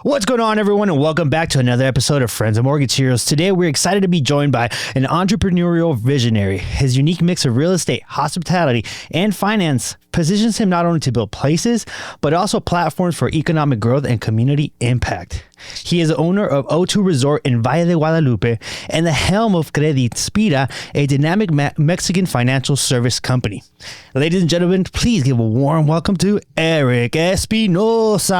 What's going on, everyone, and welcome back to another episode of Friends of Mortgage Heroes. Today, we're excited to be joined by an entrepreneurial visionary. His unique mix of real estate, hospitality, and finance positions him not only to build places, but also platforms for economic growth and community impact. He is the owner of O2 Resort in Valle de Guadalupe and the helm of Creditspira, a dynamic Mexican financial service company. Ladies and gentlemen, please give a warm welcome to Erick Espinosa.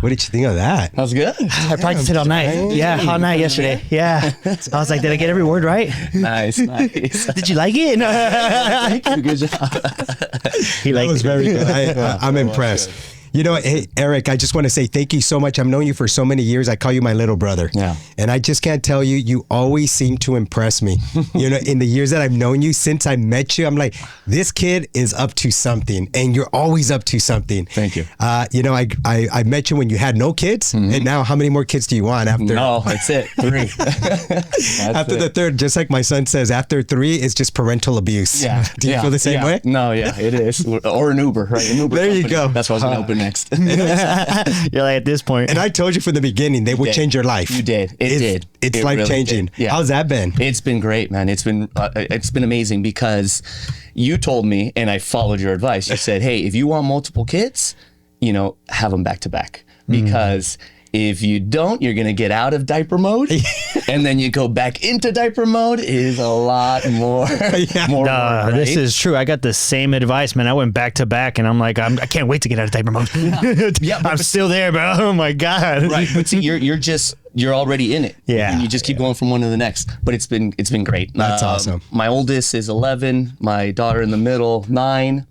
What did you think of that? That was good. I practiced it all night. Yeah, all night yesterday. Yeah. I was like, did I get every word right? Nice. Did you like it? Thank you. Good job. He liked That was it. very good. I'm impressed. You know, hey, Erick, I just want to say thank you so much. I've known you for so many years. I call you my little brother. Yeah. And I just can't tell you, you always seem to impress me. You know, in the years that I've known you, since I met you, I'm like, this kid is up to something. And you're always up to something. Thank you. You know, I met you when you had no kids. Mm-hmm. And now how many more kids do you want after? No, that's it. 3. After the third, just like my son says, after 3, it's just parental abuse. Yeah. Do you feel the same way? No, yeah, it is. Or an Uber, right? An Uber There you company. go. That's what I was going to open next. You're like, at this point. And I told you from the beginning, they would change your life. You did. It did. It's life really changing. did. Yeah. How's that been? It's been great, man. It's been amazing because you told me, and I followed your advice. You said, hey, if you want multiple kids, you know, have them back to back, because if you don't, you're going to get out of diaper mode, and then you go back into diaper mode is a lot more. More work, right? This is true. I got the same advice, man. I went back to back, and I'm like, I can't wait to get out of diaper mode. Yeah, I'm still there, bro. Oh my god. Right, but see, you're already in it. Yeah. And you just keep going from one to the next. But it's been great. That's awesome. My oldest is 11, my daughter in the middle 9,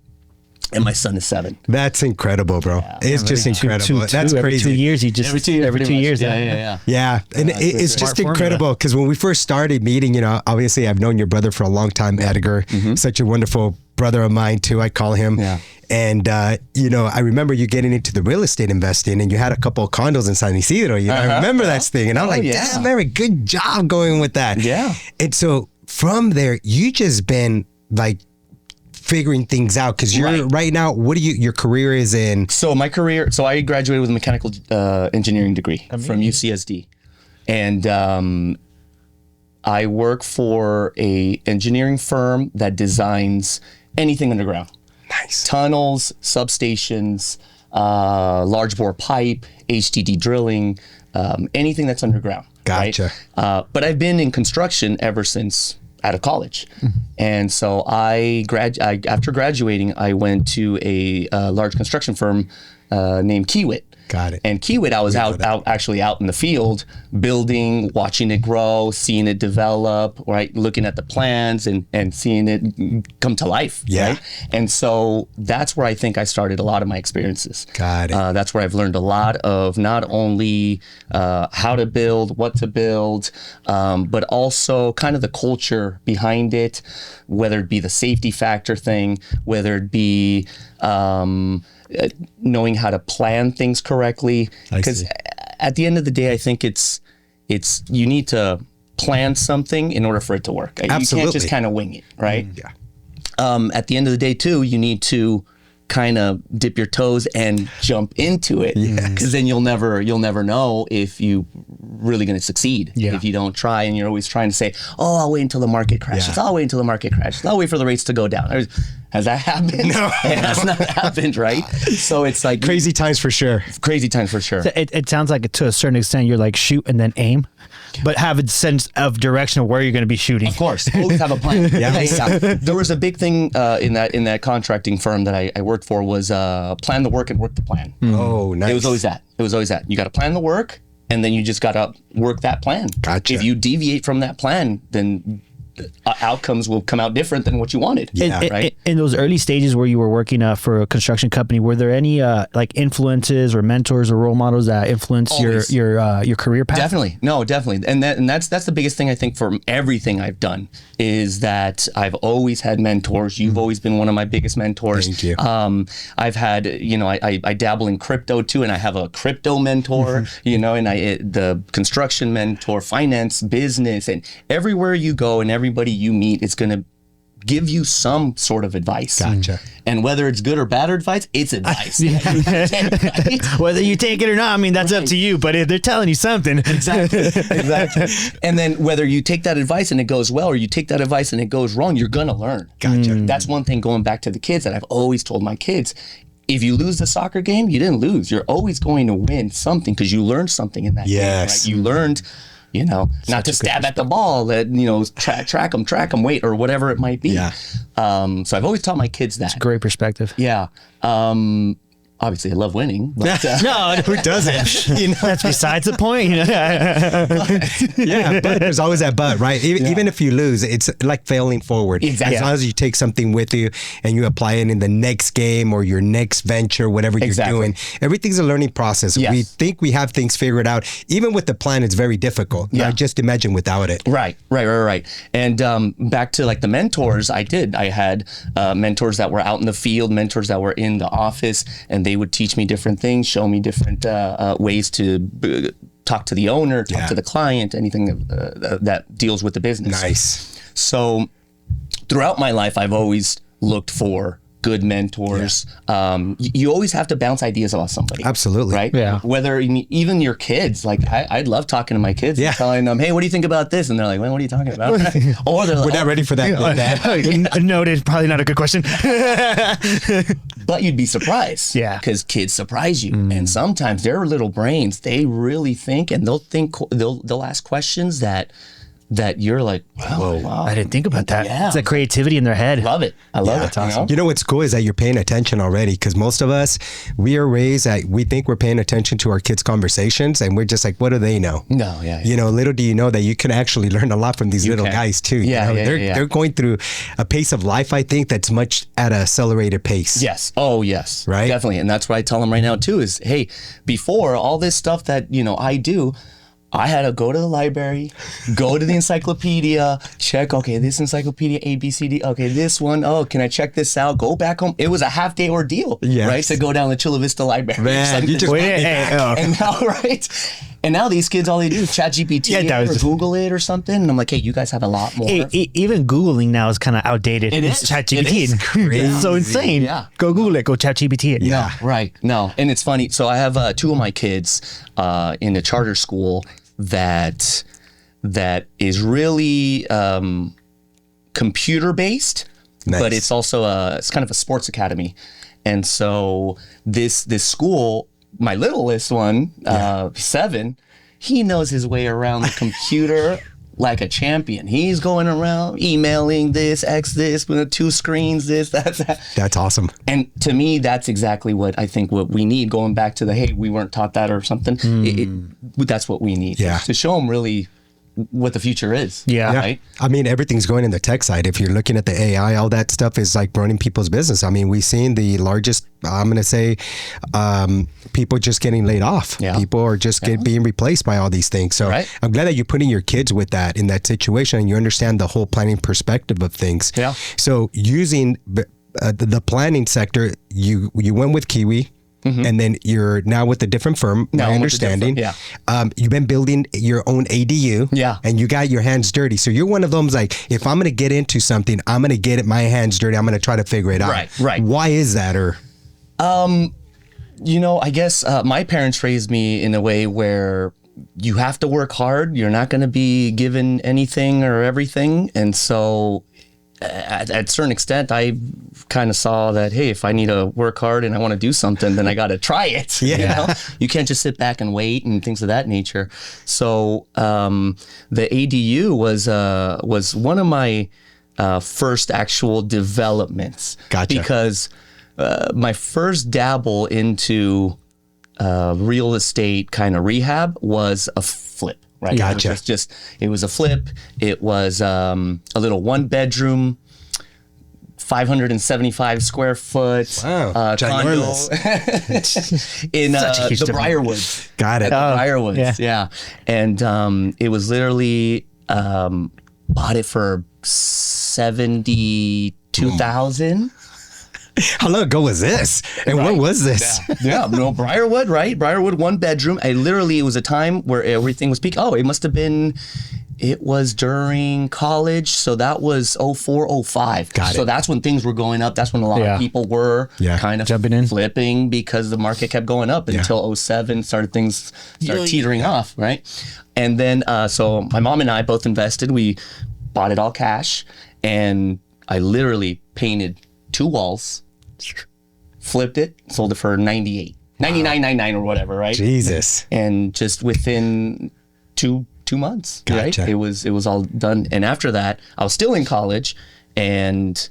and my son is 7. That's incredible, bro. It's just incredible. That's every crazy. 2 years, he just every 2 years. Yeah. Yeah, and it's just Smart incredible because when we first started meeting, you know, obviously I've known your brother for a long time, Edgar, such a wonderful brother of mine too, I call him. Yeah. And, you know, I remember you getting into the real estate investing and you had a couple of condos in San Isidro. You know, I remember that thing. And I'm like, yeah. damn, Erick, good job going with that. Yeah. And so from there, you just been like figuring things out because you're right now, your career is in? So I graduated with a mechanical engineering degree from UCSD. And I work for a engineering firm that designs anything underground. Nice. Tunnels, substations, large bore pipe, HDD drilling, anything that's underground. Gotcha. Right? But I've been in construction ever since out of college. And so after graduating, I went to a large construction firm named Kiewit. Got it. And Kiewit, I was actually out in the field, building, watching it grow, seeing it develop, right? Looking at the plans and seeing it come to life. Yeah. Right? And so that's where I think I started a lot of my experiences. Got it. That's where I've learned a lot of not only how to build, what to build, but also kind of the culture behind it, whether it be the safety factor thing, whether it be knowing how to plan things correctly. Because at the end of the day, I think it's you need to plan something in order for it to work. Absolutely. You can't just kind of wing it, right? Yeah. At the end of the day, too, you need to kind of dip your toes and jump into it, because then you'll never know if you really going to succeed if you don't try. And you're always trying to say, oh, I'll wait until the market crashes. I'll wait until the market crashes. I'll wait for the rates to go down. Has that happened? No. It has not happened, right? So it's like Crazy times for sure. Crazy times for sure. So it sounds like to a certain extent, you're like shoot and then aim, but have a sense of direction of where you're going to be shooting. Of course, always have a plan. There was a big thing in that contracting firm that I worked for was plan the work and work the plan. Oh, nice. It was always that. You got to plan the work, and then you just got to work that plan. Gotcha. If you deviate from that plan, then outcomes will come out different than what you wanted. Yeah. Right. In those early stages where you were working for a construction company, were there any like influences or mentors or role models that influenced your career path? Definitely. No, definitely. And that's the biggest thing I think for everything I've done is that I've always had mentors. You've always been one of my biggest mentors. Thank you. I've had, I dabble in crypto too, and I have a crypto mentor, and the construction mentor, finance, business, and everywhere you go and everybody you meet, it's going to give you some sort of advice. Gotcha. And whether it's good or bad advice, it's advice. Right? Whether you take it or not, I mean, that's up to you. But if they're telling you something. Exactly. And then whether you take that advice and it goes well, or you take that advice and it goes wrong, you're going to learn. Gotcha. That's one thing going back to the kids that I've always told my kids. If you lose the soccer game, you didn't lose. You're always going to win something because you learned something in that game. Right? You learned, not to stab at the ball, that, track them, wait, or whatever it might be. Yeah. So I've always taught my kids that. Great perspective. Yeah. Obviously, I love winning. But, No, Who doesn't? that's besides the point. Yeah, but there's always that but, right? Even if you lose, it's like failing forward. Exactly. As long as you take something with you and you apply it in the next game or your next venture, whatever you're doing, everything's a learning process. Yes. We think we have things figured out. Even with the plan, it's very difficult. Yeah. Just imagine without it. Right. And back to like the mentors, I had mentors that were out in the field, mentors that were in the office, and they would teach me different things, show me different ways to talk to the owner, talk to the client, anything that deals with the business. Nice. So throughout my life, I've always looked for good mentors. You always have to bounce ideas off somebody. Absolutely. Right? Yeah. Whether even your kids, like I'd love talking to my kids and telling them, hey, what do you think about this? And they're like, well, what are you talking about? Or they're like, We're not ready for that. Noted. Probably not a good question. But you'd be surprised. Yeah. Because kids surprise you. And sometimes their little brains, they really think, and they'll ask questions that you're like, wow. I didn't think about that. Yeah. It's the creativity in their head. Love it. I love it. awesome. You know what's cool is that you're paying attention already, because most of us, we are raised that we think we're paying attention to our kids' conversations, and we're just like, what do they know? No, yeah. Little do you know that you can actually learn a lot from these little guys too. They're going through a pace of life, I think, that's much at an accelerated pace. Yes. Oh, yes. Right? Definitely. And that's what I tell them right now too is, hey, before all this stuff that, I do, I had to go to the library, go to the encyclopedia, check, okay, this encyclopedia, A, B, C, D, okay, this one, oh, can I check this out? Go back home. It was a half-day ordeal, right, to go down the Chula Vista Library. Man, you just and now, right? And now these kids, all they do is chat GPT or Google it or something. And I'm like, hey, you guys have a lot more. Even Googling now is kind of outdated. It is. Chat GPT. It is crazy. It's so insane. Yeah. Go Google it. Go chat GPT it. Yeah. No, right. No. And it's funny. So I have two of my kids in a charter school that is really computer based, but it's also it's kind of a sports academy. And so this school, my littlest one, 7, he knows his way around the computer like a champion. He's going around emailing this, this, with 2 screens, this, that. That's awesome. And to me, that's exactly what I think what we need, going back to the, hey, we weren't taught that or something. That's what we need. Yeah. To show them really what the future is. Yeah. Right? I mean, everything's going in the tech side. If you're looking at the AI, all that stuff is like running people's business. I mean, we've seen the largest, I'm going to say, people just getting laid off. Yeah. People are just being replaced by all these things. So I'm glad that you're putting your kids with that in that situation, and you understand the whole planning perspective of things. Yeah. So using the planning sector, you went with Kiwi. And then you're now with a different firm, my understanding. You've been building your own ADU. Yeah. And you got your hands dirty. So you're one of them like, if I'm going to get into something, I'm going to get my hands dirty. I'm going to try to figure it out. Right. Why is that? Or I guess my parents raised me in a way where you have to work hard. You're not going to be given anything or everything. And so at a certain extent, I kind of saw that, hey, if I need to work hard and I want to do something, then I got to try it. Yeah. You can't just sit back and wait and things of that nature. So the ADU was one of my first actual developments. Gotcha. Because my first dabble into real estate kind of rehab was a flip. Right. Gotcha. It was a flip. It was a little 1-bedroom, 575 square foot condo in the Briarwoods. Got it. Briarwoods, yeah. And it was literally bought it for $72,000. How long ago was this? And where was this? Briarwood, right? Briarwood, 1-bedroom. It was a time where everything was peak. Oh, it must have been It was during college, so that was 04, 05. So that's when things were going up. That's when a lot of people were kind of jumping in, flipping, because the market kept going up until 07 started teetering off, right? And then, so my mom and I both invested. We bought it all cash, and I literally painted 2 walls, flipped it, sold it for 99.99 or whatever, right? Jesus. And just within two months, right? It was all done. And after that, I was still in college, and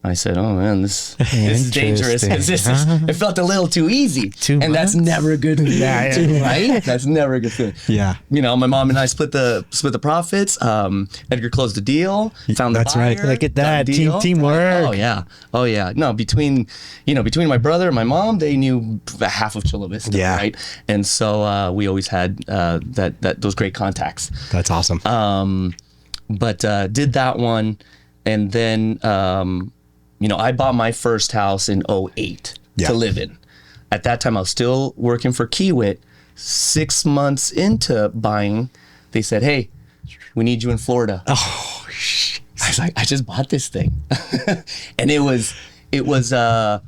I said, "Oh man, this is dangerous, because it felt a little too easy." And that's never a good feeling, right? That's never a good feeling. Yeah. You know, my mom and I split the profits. Edgar closed the deal, found the buyer. That's right. Look at that teamwork. Oh yeah. No, between my brother and my mom, they knew half of Chula Vista, right? And so we always had those great contacts. That's awesome. But did that one, and then I bought my first house in 08 to live in. At that time, I was still working for Kiewit. 6 months into buying, they said, "Hey, we need you in Florida." Oh, I was like, I just bought this thing, and it was a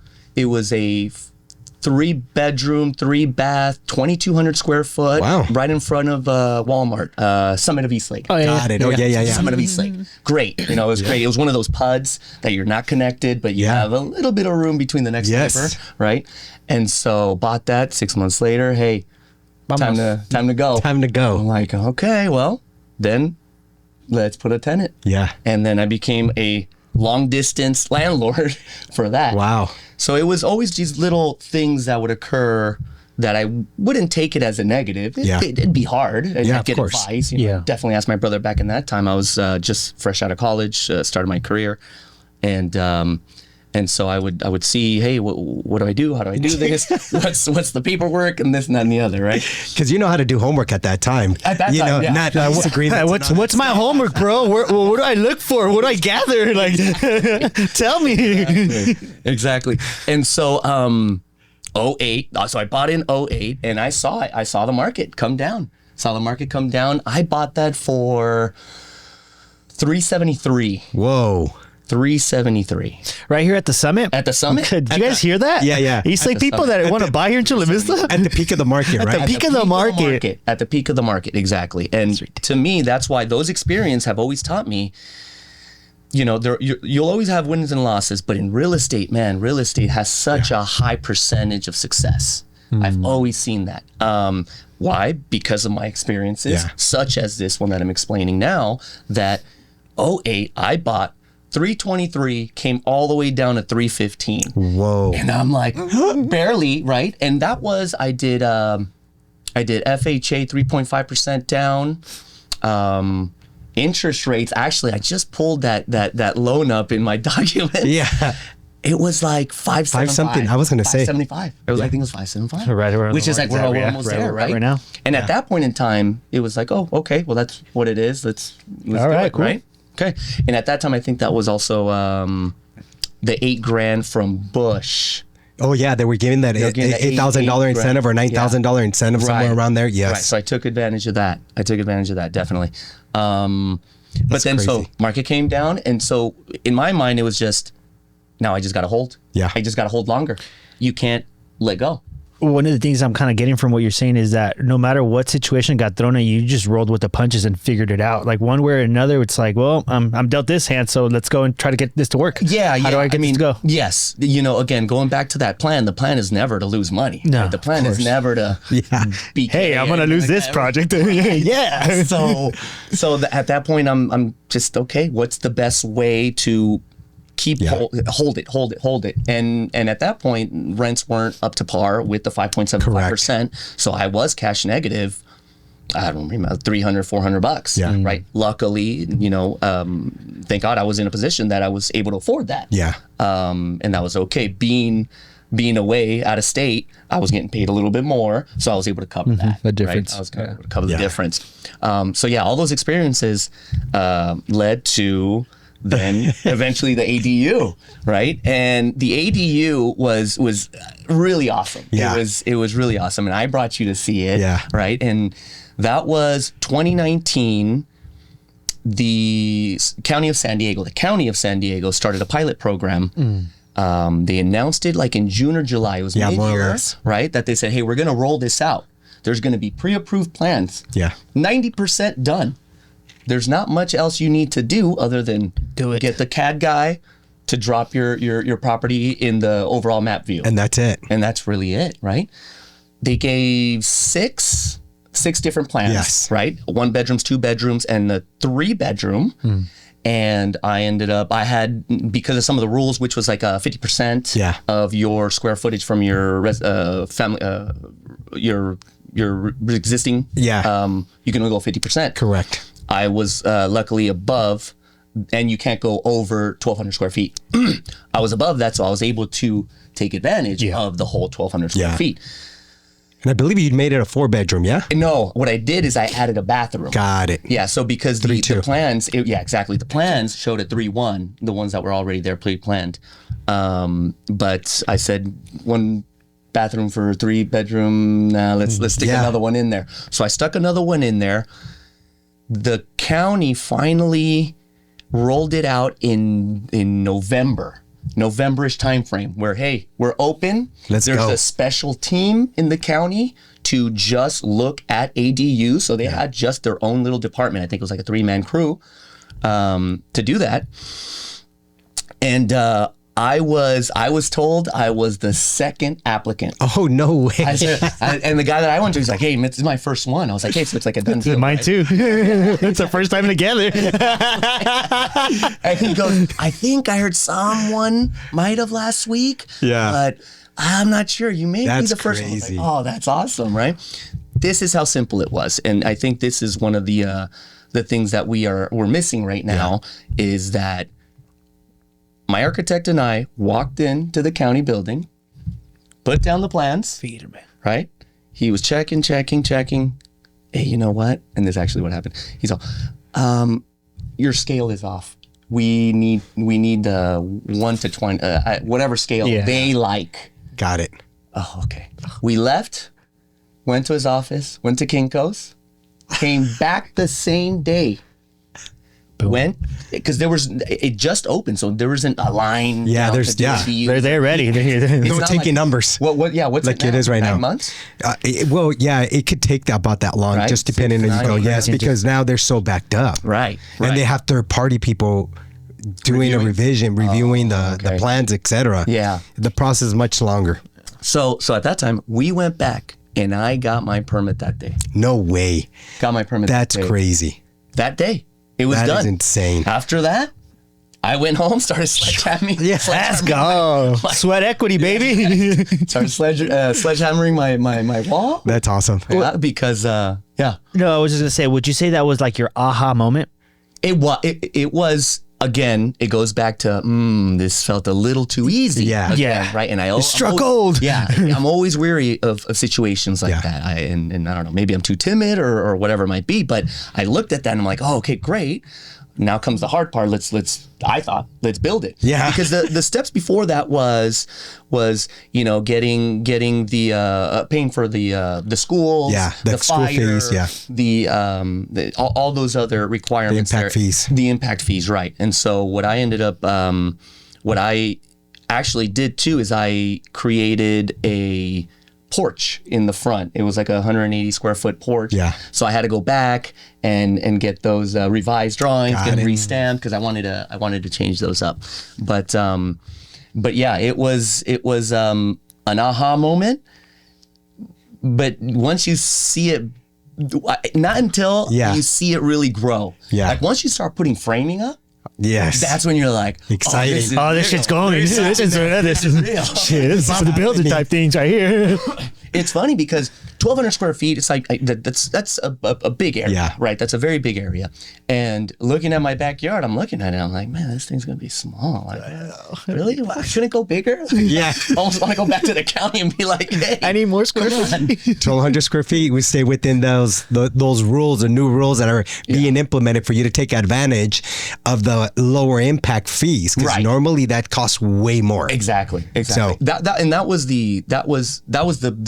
3-bedroom, 3-bath, 2,200 square foot, right in front of Walmart, Summit of Eastlake. Got it. Oh yeah. Summit of Eastlake. Great. It was great. It was one of those PUDs that you're not connected, but you have a little bit of room between the next neighbor, right? And so bought that. 6 months later, hey, time to go. Time to go. I'm like, okay, well, then let's put a tenant. Yeah. And then I became a long distance landlord for that. Wow. So it was always these little things that would occur that I wouldn't take it as a negative. It'd be hard. I'd get advice. Definitely asked my brother back in that time. I was just fresh out of college, started my career. And so I would see, hey, what do I do? How do I do this? What's the paperwork and this and that and the other, right? Because you know how to do homework at that time. At that time, not disagree. What's my homework, bro? What do I look for? What do I gather? Like, tell me. Exactly. And so 08. So I bought in 08, and I saw it. I saw the market come down. I bought that for $373. Whoa. 373. Right here at the Summit? At the Summit? Did you guys hear that? Yeah. Eastlake people that want to buy here in Chula Vista? At the peak of the market, right? At the peak of the market. At the peak of the market, exactly. And to me, that's why those experiences have always taught me, you'll always have wins and losses, but in real estate, man, real estate has such a high percentage of success. I've always seen that. Why? Because of my experiences, such as this one that I'm explaining now, that 08, I bought 323, came all the way down to 315. Whoa. And I'm like, barely, right? And that was, I did FHA 3.5% down. Interest rates, actually, I just pulled that loan up in my document. Yeah. It was like 575. Something. I was going to say 575. I think it was 575. Right around which is like we're almost there, right now. And at that point in time, it was like, oh, okay, well that's what it is. Let's do it, cool. right? Okay. And at that time, I think that was also the $8,000 from Bush. Oh yeah, they were giving that $8,000 incentive or $9,000 incentive somewhere around there. Yes. Right. So I took advantage of that. Definitely. But then crazy. so market came down, and so in my mind it was just, now I just got to hold. Yeah. I just got to hold longer. You can't let go. One of the things I'm kind of getting from what you're saying is that no matter what situation got thrown at you, you just rolled with the punches and figured it out. Like one way or another, it's like, well, I'm dealt this hand, so let's go and try to get this to work. Yeah. How do I get this to go? Yes. Again, going back to that plan, the plan is never to lose money. No, right? The plan is never to be. Hey, I'm going to lose this project. Yeah. So at that point, I'm just, okay, what's the best way to keep hold it, and at that point rents weren't up to par with the 5.75%, so I was cash negative. I don't remember, $300-$400 right? Luckily, thank God I was in a position that I was able to afford that, and that was okay. Being away out of state, I was getting paid a little bit more, so I was able to cover that. The difference. Right? I was able to cover the difference. So all those experiences led to then eventually the ADU, right? And the ADU was really awesome. Yeah. It was really awesome, and I brought you to see it, right? And that was 2019. the county of San Diego started a pilot program. They announced it like in June or July. It was mid-year, right? That they said, hey, we're going to roll this out. There's going to be pre-approved plans. 90% done. There's not much else you need to do other than get the CAD guy to drop your property in the overall map view. And that's it. And that's really it, right? They gave six different plans, right? 1 bedrooms, 2 bedrooms, and a 3 bedroom. And I had, because of some of the rules, which was like 50% of your square footage from your family, your existing, you can only go 50%. Correct. I was luckily above, and you can't go over 1,200 square feet. I was above that, so I was able to take advantage of the whole 1,200 square feet. And I believe you made it a 4-bedroom, yeah? No, what I did is I added a bathroom. Got it. Yeah, so because the plans, exactly. The plans showed a 3-1, the ones that were already there pre-planned. But I said 1 bathroom for 3-bedroom. Let's stick another one in there. So I stuck another one in there. The county finally rolled it out in November-ish timeframe, where, hey, we're open. There's a special team in the county to just look at ADUs. So they had just their own little department. I think it was like a 3-man crew to do that. And I was told I was the second applicant. Oh, no way. And the guy that I went to, he's like, hey, this is my first one. I was like, hey, so it's like a done deal. Mine too. It's our first time together. And he goes, I think I heard someone might have last week. But I'm not sure. You may be the first one. Like, oh, that's awesome, right? This is how simple it was. And I think this is one of the things that we're missing right now is that my architect and I walked into the county building, put down the plans, right? He was checking. Hey, you know what? And this is actually what happened. He's all, your scale is off. We need 1 to 20, whatever scale they like. Got it. Oh, okay. We left, went to his office, went to Kinko's, came back the same day. Went because it just opened, so there wasn't a line. They're ready. No taking numbers. What's like it is right 9 now? Months? It could take about that long, right? Just depending on because now they're so backed up, right? And they have third-party people doing a revision, reviewing the plans, etc. Yeah, the process is much longer. So at that time, we went back, and I got my permit that day. No way. Got my permit. That's crazy. That day. It was done. That is insane. After that, I went home, started sledgehammering. Let's go. Sweat equity, baby. Started sledgehammering my wall. That's awesome. Yeah, because, No, I was just going to say, would you say that was like your aha moment? It was, again, it goes back to, this felt a little too easy. Yeah. Right. And it struck gold. Yeah. I'm always weary of situations like that. And I don't know, maybe I'm too timid or whatever it might be, but I looked at that and I'm like, oh, okay, great. Now comes the hard part. Let's build it. Yeah. Because the steps before that was getting the paying for the schools, the school fire, fees, all those other requirements. The impact fees, right? And so what I actually did too is I created a porch in the front. It was like a 180 square foot porch. Yeah. So I had to go back and get those revised drawings, get them re-stamped because I wanted to change those up. But yeah, it was an aha moment. But once you see it, not until you see it really grow. Yeah. Like once you start putting framing up, yes, that's when you're like excited. This shit's going. This is real. This is the builder type things right here. It's funny because 1,200 square feet. It's like that's a big area, right? That's a very big area. And looking at my backyard, I'm looking at it. I'm like, man, this thing's gonna be small. Like, really? I shouldn't go bigger. Yeah. I almost want to go back to the county and be like, hey, I need more square feet. 1,200 square feet. We stay within those rules, the new rules that are being implemented for you to take advantage of the lower impact fees. Because normally that costs way more. Exactly. So that was the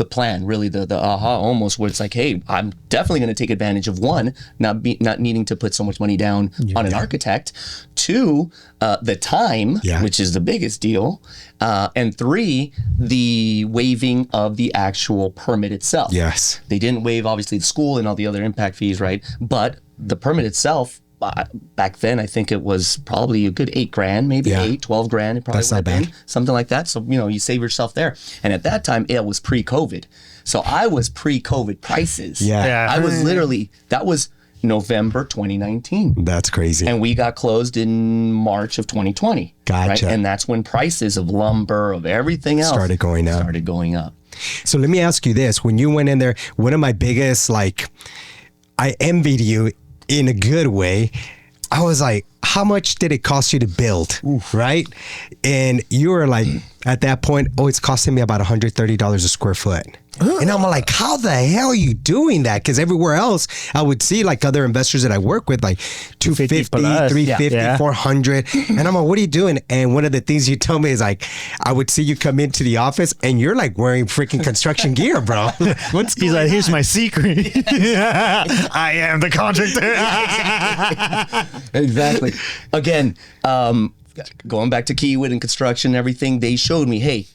plan. Really, the aha almost where it's like, hey, I'm definitely going to take advantage of one, not needing to put so much money down on an architect. 2, the time, which is the biggest deal. And 3, the waiving of the actual permit itself. Yes. They didn't waive, obviously, the school and all the other impact fees, right? But the permit itself, back then, I think it was probably a good $8,000, maybe 12 grand. It probably would have been something like that. So, you save yourself there. And at that time, it was pre-COVID. So I was pre-COVID prices. I was literally, that was November 2019. That's crazy. And we got closed in March of 2020. Gotcha. Right? And that's when prices of lumber, of everything else started going up. So let me ask you this. When you went in there, one of my biggest, I envied you in a good way. I was like, how much did it cost you to build? Right? And you were like, at that point, it's costing me about $130 a square foot. And I'm like, how the hell are you doing that? Because everywhere else, I would see other investors that I work with, 250, 350, 400. And I'm like, what are you doing? And one of the things you told me is I would see you come into the office and you're wearing freaking construction gear, bro. He's like, here's my secret. I am the contractor. Exactly. Again, going back to Keywood and construction and everything, they showed me, hey,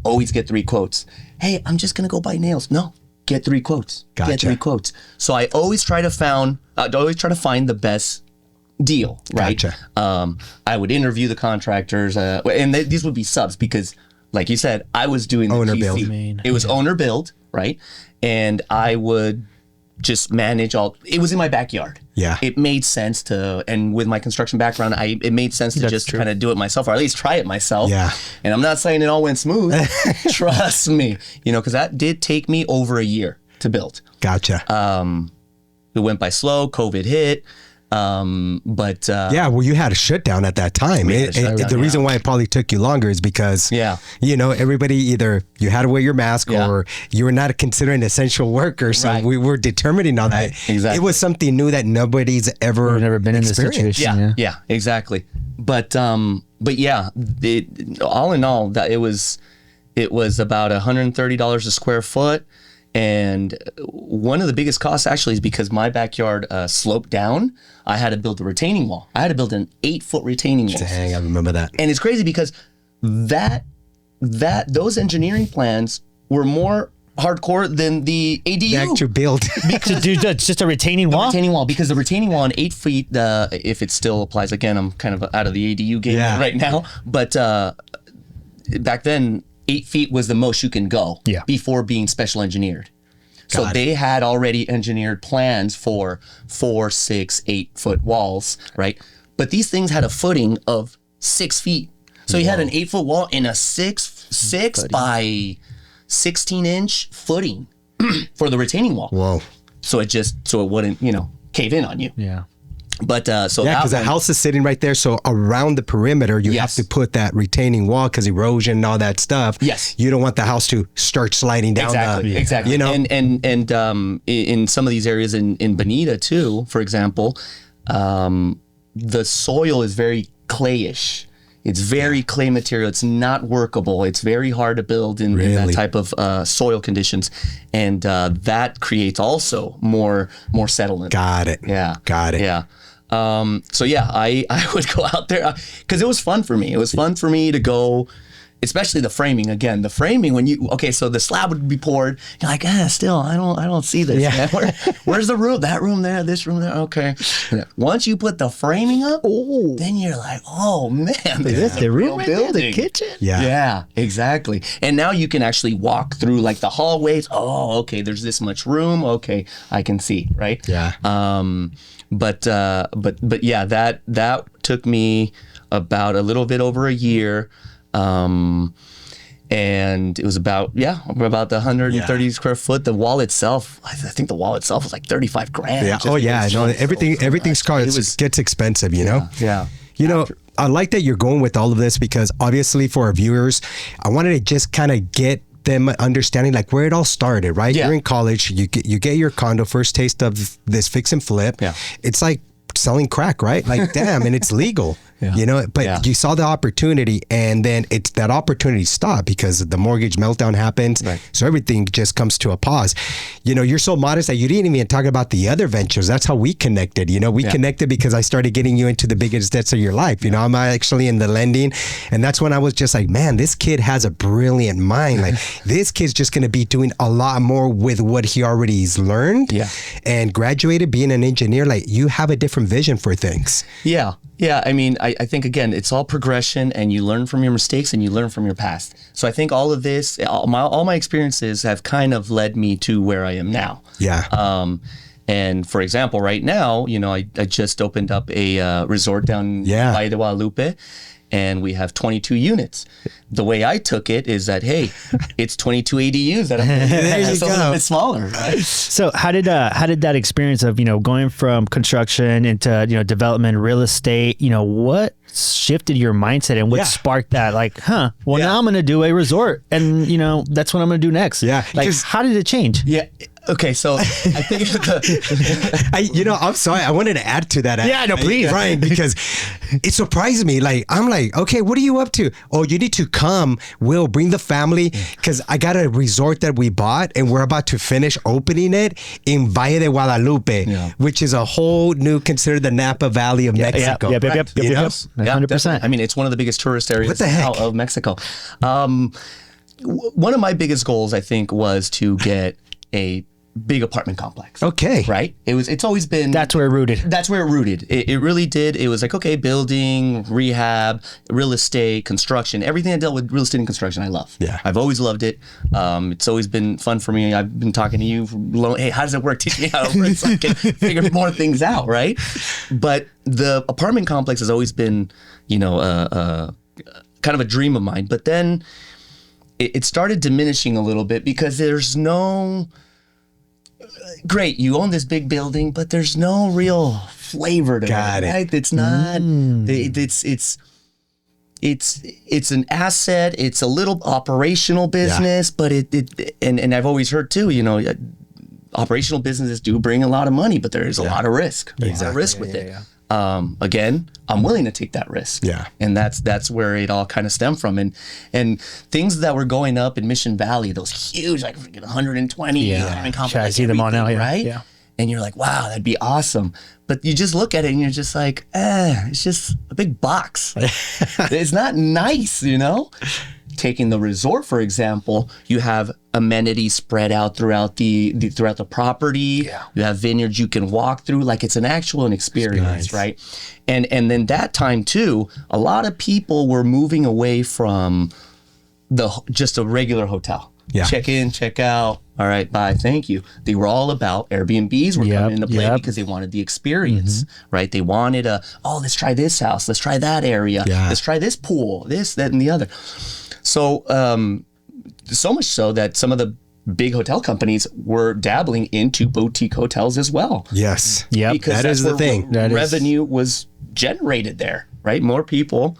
always get 3 quotes. Hey, I'm just going to go buy nails. No, get 3 quotes. Gotcha. Get 3 quotes. So I always try to find the best deal, right? Gotcha. I would interview the contractors, and these would be subs because, like you said, I was doing the owner GC. build. It was owner build, right? And I would just manage it was in my backyard. Yeah. It made sense and with my construction background, it made sense to just kind of do it myself, or at least try it myself. Yeah. And I'm not saying it all went smooth. Trust me, because that did take me over a year to build. Gotcha. It went by slow, COVID hit. Well, you had a shutdown at that time. The reason why it probably took you longer is because, everybody either you had to wear your mask or you were not considered an essential worker. So we were determining on that. Exactly. It was something new that nobody's never been in this situation. Yeah, exactly. But yeah, all in all, that it was about $130 a square foot. And one of the biggest costs actually is because my backyard sloped down. I had to build a retaining wall. I had to build an 8-foot retaining wall. Dang, I remember that. And it's crazy because those engineering plans were more hardcore than the ADU. The actual build. To do just a retaining wall? Retaining wall, because the retaining wall on 8 feet, if it still applies, again, I'm kind of out of the ADU game right now. But back then, 8 feet was the most you can go before being special engineered. So they had already engineered plans for 4, 6, 8-foot walls, right? But these things had a footing of 6 feet. So you had an 8-foot wall in a 6 by 16-inch footing for the retaining wall. Whoa. So it wouldn't, cave in on you. Yeah. But because the house is sitting right there, so around the perimeter you have to put that retaining wall because erosion and all that stuff. Yes, you don't want the house to start sliding down. Exactly. And in some of these areas in Bonita too, for example, the soil is very clayish. It's very clay material. It's not workable. It's very hard to build in that type of soil conditions, and that creates also more settlement. Got it. Yeah. Got it. Yeah. I would go out there because it was fun for me. It was fun for me to go, especially the framing. Again, the framing so the slab would be poured. You're like, still, I don't see this. Yeah. Where's the room? That room there, this room there. Okay. Once you put the framing up, then you're like, oh man, this the room, building, the kitchen. Yeah, exactly. And now you can actually walk through the hallways. Oh, okay. There's this much room. Okay, I can see. Right. Yeah. But yeah, that took me about a little bit over a year. And it was about the 130 square foot. The wall itself, I think the wall itself was like $35,000. Yeah. Oh yeah. No, everything's gets expensive, Yeah. I like that you're going with all of this because obviously for our viewers, I wanted to just kind of get them understanding where it all started, right? Yeah. You're in college, you get your condo, first taste of this fix and flip. Yeah. It's like selling crack, right? Damn, and it's legal. you know, but you saw the opportunity, and then that opportunity stopped because the mortgage meltdown happened. Right. So everything just comes to a pause. You know, you're so modest that you didn't even talk about the other ventures. That's how we connected. You know, we connected because I started getting you into the biggest debts of your life. You know, I'm actually in the lending, and that's when I was just like, man, this kid has a brilliant mind. Like, this kid's just going to be doing a lot more with what he already has learned and graduated being an engineer. Like, you have a different vision for things. Yeah. I mean, I think, again, it's all progression, and you learn from your mistakes and you learn from your past. So I think all of this, all my experiences have kind of led me to where I am now. Yeah. And for example, right now, you know, I just opened up a resort down Valle de Guadalupe, and we have 22 units. The way I took it is that, hey, it's 22 ADUs that I'm a little bit smaller, right? So how did that experience of, you know, going from construction into, you know, development, real estate, you know, what shifted your mindset and what sparked that? Like, now I'm going to do a resort, and, you know, that's what I'm going to do next. Yeah. Like, how did it change? Yeah. Okay, so I think I'm sorry. I wanted to add to that. Yeah, no, please. Brian, because it surprised me. Like, I'm like, okay, what are you up to? Oh, you need to come. We'll bring the family, because I got a resort that we bought, and we're about to finish opening it in Valle de Guadalupe, which is a whole new, considered the Napa Valley of Mexico. Yep. 100%. I mean, it's one of the biggest tourist areas What the heck? of Mexico. One of my biggest goals, I think, was to get a big apartment complex. Okay. Right? It's always been... That's where it rooted. That's where it rooted. It really did. It was like, okay, building, rehab, real estate, construction, everything that dealt with real estate and construction, I love. Yeah. I've always loved it. It's always been fun for me. I've been talking to you hey, how does it work? Teach me how it works so I can figure more things out, right? But the apartment complex has always been, you know, kind of a dream of mine. But then it started diminishing a little bit because there's no... Great, you own this big building, but there's no real flavor to it. Right? It's not. It's an asset. It's a little operational business, but and I've always heard too. You know, operational businesses do bring a lot of money, but there is a lot of risk. There's a lot of risk with it. Again, I'm willing to take that risk. Yeah. And that's where it all kind of stemmed from. And things that were going up in Mission Valley, those huge, like 120. I see them all now. Right? Yeah. And you're like, wow, that'd be awesome. But you just look at it and you're just like, it's just a big box. It's not nice, you know? Taking the resort, for example, you have amenities spread out throughout the property. Yeah. You have vineyards you can walk through, like it's an actual experience, right? And then that time too, a lot of people were moving away from just a regular hotel. Yeah. Check in, check out. All right, bye, thank you. They were all about Airbnbs were coming into play because they wanted the experience, right? They wanted let's try this house, let's try that area, let's try this pool, this, that, and the other. So, so much so that some of the big hotel companies were dabbling into boutique hotels as well. Yes. Yeah. Because that is the thing. Revenue was generated there, right? More people,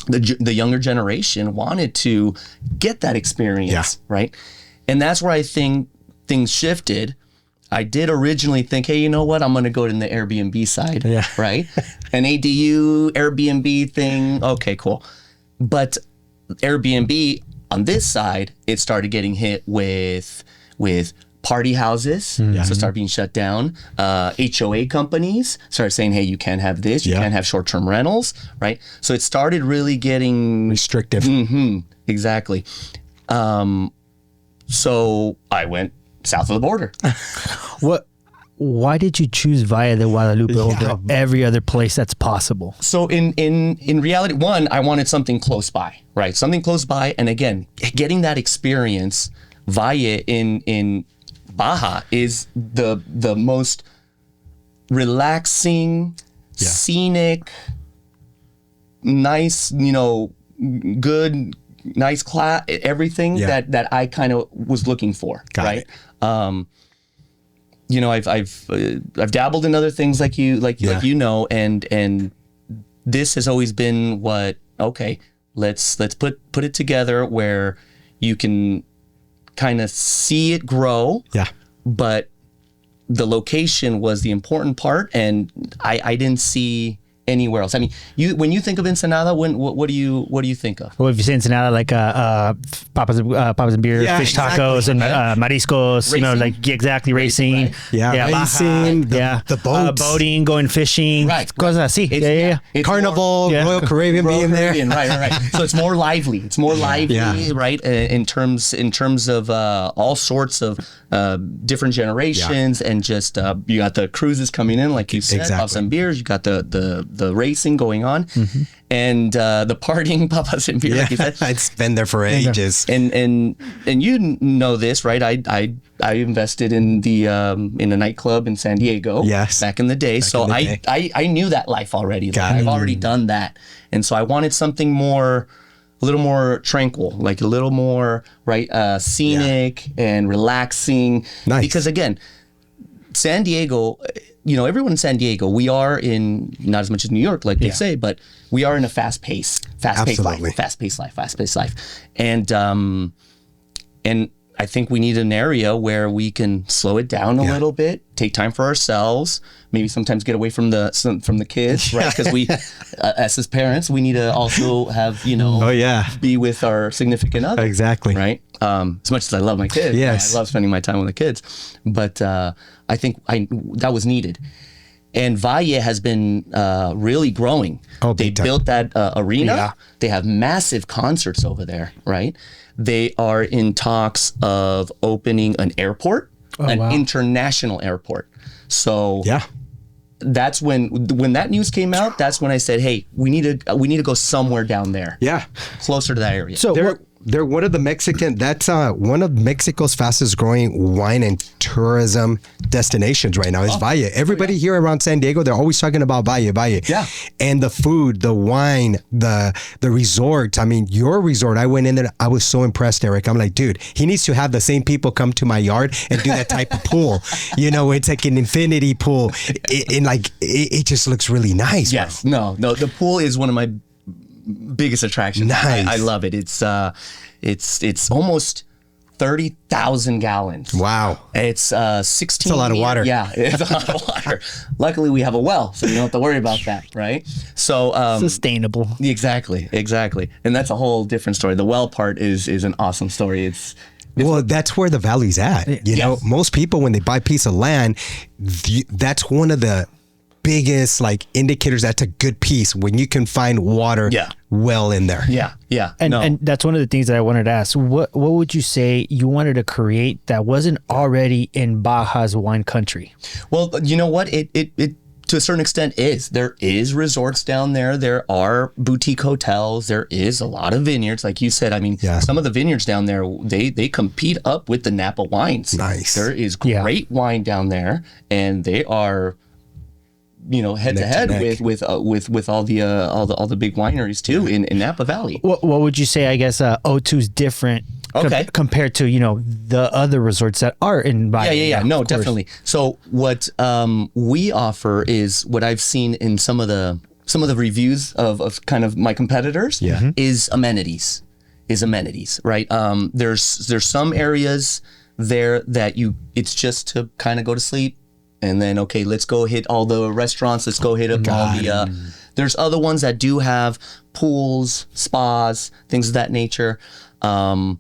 the younger generation wanted to get that experience, right? And that's where I think things shifted. I did originally think, hey, you know what? I'm going to go in the Airbnb side, right? An ADU, Airbnb thing. Okay, cool. But Airbnb on this side, it started getting hit with party houses. So it started being shut down. HOA companies started saying, hey, you can't have this. You can't have short-term rentals, right? So it started really getting restrictive. Exactly. So I went south of the border. Why did you choose Valle de Guadalupe over every other place that's possible? So in reality, one, I wanted something close by, right? Something close by. And again, getting that experience, Valle in Baja is the most relaxing, scenic, nice, good, nice class, everything that I kind of was looking for, right? I've dabbled in other things like you know, and this has always been let's put it together where you can kind of see it grow. Yeah. But the location was the important part, and I didn't see anywhere else. I mean, when you think of Ensenada, what do you think of? Well, if you say Ensenada, like papas and beer, Yeah, fish exactly. tacos, and mariscos, Racing. like exactly racing. Right. Yeah, racing, the boats. boating, going fishing, Right. cosas así. Yeah. It's Carnival, more- Yeah. Royal Caribbean Royal being there. Caribbean, right. So it's more lively. It's more lively, Yeah. right? In terms of all sorts of different generations, and just you got the cruises coming in, like you said, Exactly. papas and beers. You got the racing going on, and the partying, papas and beer, Yeah, like you said. it's been there for ages. And you know this, right? I invested in a nightclub in San Diego, Yes. back in the day. So in the day. I knew that life already. Like, Got it. I've already done that, and so I wanted something a little more tranquil, like a little more scenic and relaxing. Nice. Because again, San Diego, everyone in San Diego, we are in, not as much as New York, like they say, but we are in a fast-paced Absolutely. life. And I think we need an area where we can slow it down a little bit, take time for ourselves, maybe sometimes get away from the kids, right? Because we, as his parents, we need to also have, be with our significant other. Exactly. Right? As much as I love my kids, Yes. I love spending my time with the kids, but I think that was needed. And Valle has been really growing. Oh, they big time. built that arena. Yeah. They have massive concerts over there, right? They are in talks of opening an airport, an wow. international airport. So Yeah. that's when that news came out. That's when I said, "Hey, we need to go somewhere down there, Yeah. closer to that area." So They're one of the that's one of Mexico's fastest growing wine and tourism destinations right now is Valle. Everybody here around San Diego, they're always talking about Valle. Yeah. And the food, the wine, the resorts. I mean, your resort, I went in there, I was so impressed, Eric. I'm like, dude, he needs to have the same people come to my yard and do that type of pool. It's like an infinity pool. It just looks really nice. Yes. No. The pool is one of my biggest attractions. Nice. I love it. It's almost 30,000 gallons. Wow. It's 16. It's a lot of water. Yeah, it's a lot of water. Luckily, we have a well, so you don't have to worry about that, right? So sustainable. exactly, and that's a whole different story. The well part is an awesome story. Well, that's where the valley's at. You know, most people, when they buy a piece of land, that's one of the biggest indicators that's a good piece when you can find water well in there. Yeah. And that's one of the things that I wanted to ask. What would you say you wanted to create that wasn't already in Baja's wine country? Well, you know what? It to a certain extent is. There is resorts down there. There are boutique hotels. There is a lot of vineyards, like you said. I mean, some of the vineyards down there, they compete up with the Napa wines. Nice. There is great wine down there, and they are, head to head with all the big wineries too in Napa Valley. What would you say? I guess O2's different compared to the other resorts that are in Baja. Yeah. No, definitely. So what we offer is what I've seen in some of the reviews of kind of my competitors is amenities. Right? There's some areas there that it's just to kind of go to sleep. And then, okay, let's go hit all the restaurants. Let's go hit up all the... there's other ones that do have pools, spas, things of that nature. Not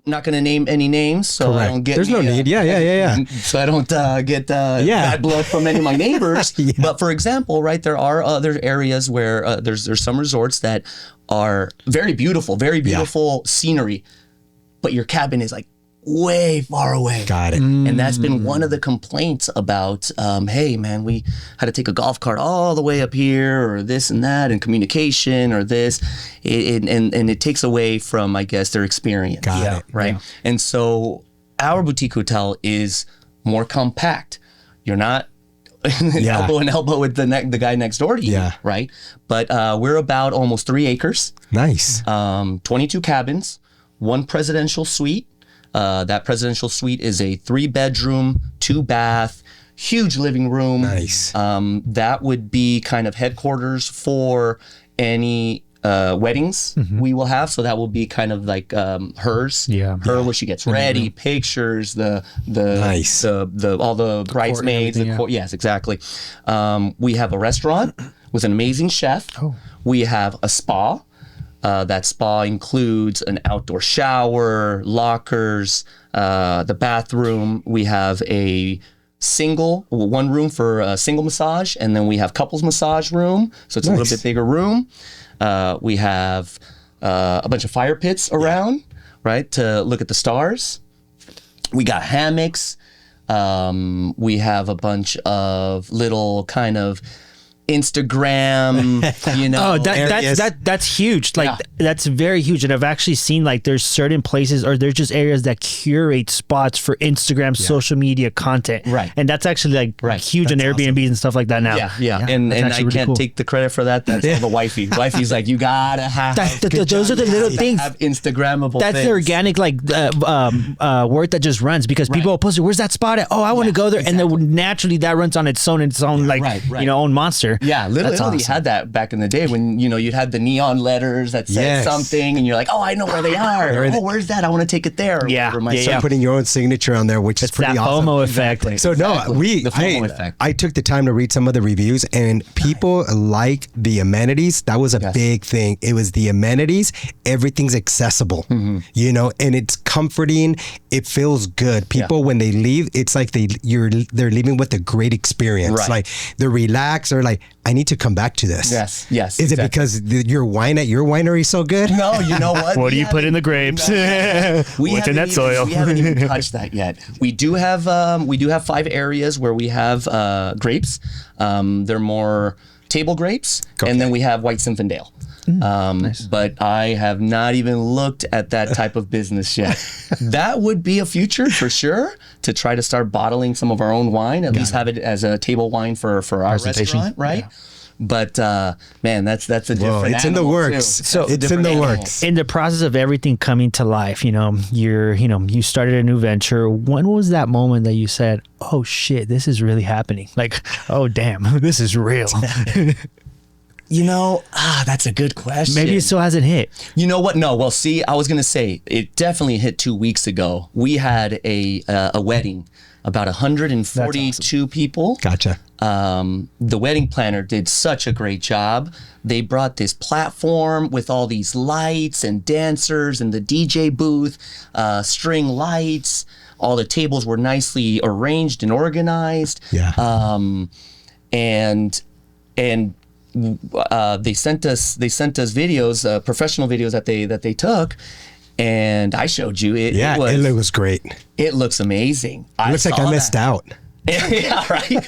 going to name any names, so I don't get... There's no need. Yeah. So I don't get bad blood from any of my neighbors. But for example, right, there are other areas where there's some resorts that are very beautiful scenery, but your cabin is way far away. Got it. And that's been one of the complaints about, hey man, we had to take a golf cart all the way up here, or this and that, and communication, or this, and it takes away from, I guess, their experience. Got it. Right. Yeah. And so our boutique hotel is more compact. You're not elbow in elbow with the guy next door to you. Yeah. Right. But we're about almost 3 acres. Nice. 22 cabins, 1 presidential suite. That presidential suite is a 3-bedroom, 2-bath, huge living room. Nice. That would be kind of headquarters for any weddings we will have. So that will be kind of like hers. Yeah. Her where she gets ready, pictures, the all the bridesmaids. Yes, exactly. We have a restaurant. with an amazing chef. Oh. We have a spa. That spa includes an outdoor shower, lockers, the bathroom. We have one room for a single massage, and then we have couples massage room. So it's a little bit bigger room. We have a bunch of fire pits around, right, to look at the stars. We got hammocks. We have a bunch of little kind of Instagram, that's huge. Like that's very huge. And I've actually seen like there's certain places or there's just areas that curate spots for Instagram, social media content. Right. And that's actually like huge on Airbnb and stuff like that now. Yeah. And I can't take the credit for that. That's all the wifey. Wifey's like, you gotta have. Those are the little things. Have Instagrammable That's things. the organic word that just runs because people will post it. Where's that spot at? Oh, I want to go there. And then naturally that runs on its own own monster. Yeah, literally had that back in the day when you'd have the neon letters that said something, and you're like, oh, I know where they are. Where's that? I want to take it there. Start putting your own signature on there, which is pretty that awesome. FOMO effect. Exactly. So the FOMO effect. I took the time to read some of the reviews, and people like the amenities. That was a big thing. It was the amenities. Everything's accessible, and it's comforting. It feels good. People when they leave, it's like they're leaving with a great experience. Right. Like they're relaxed. They're like, I need to come back to this. Yes. Is it because your wine at your winery is so good? No, you know what? What do you put in the grapes? What's in that soil? We haven't even touched that yet. We do have 5 areas where we have grapes. They're more table grapes, and then we have White Zinfandel. Nice. But I have not even looked at that type of business yet. That would be a future for sure, to try to start bottling some of our own wine, at least have it as a table wine for our restaurant, right? Yeah. But man, that's a different. It's in the works. So it's in the works. In the process of everything coming to life, you started a new venture. When was that moment that you said, "Oh shit, this is really happening"? Like, oh damn, this is real. That's a good question. Maybe it still hasn't hit. You know what? No. Well, see, I was gonna say it definitely hit 2 weeks ago. We had a wedding, about 142 people. Gotcha. The wedding planner did such a great job. They brought this platform with all these lights and dancers and the DJ booth, string lights. All the tables were nicely arranged and organized. Yeah. And they sent us videos, professional videos that they took, and I showed you it. Yeah, it was great. It looks amazing. It looks like I missed out. Yeah, right.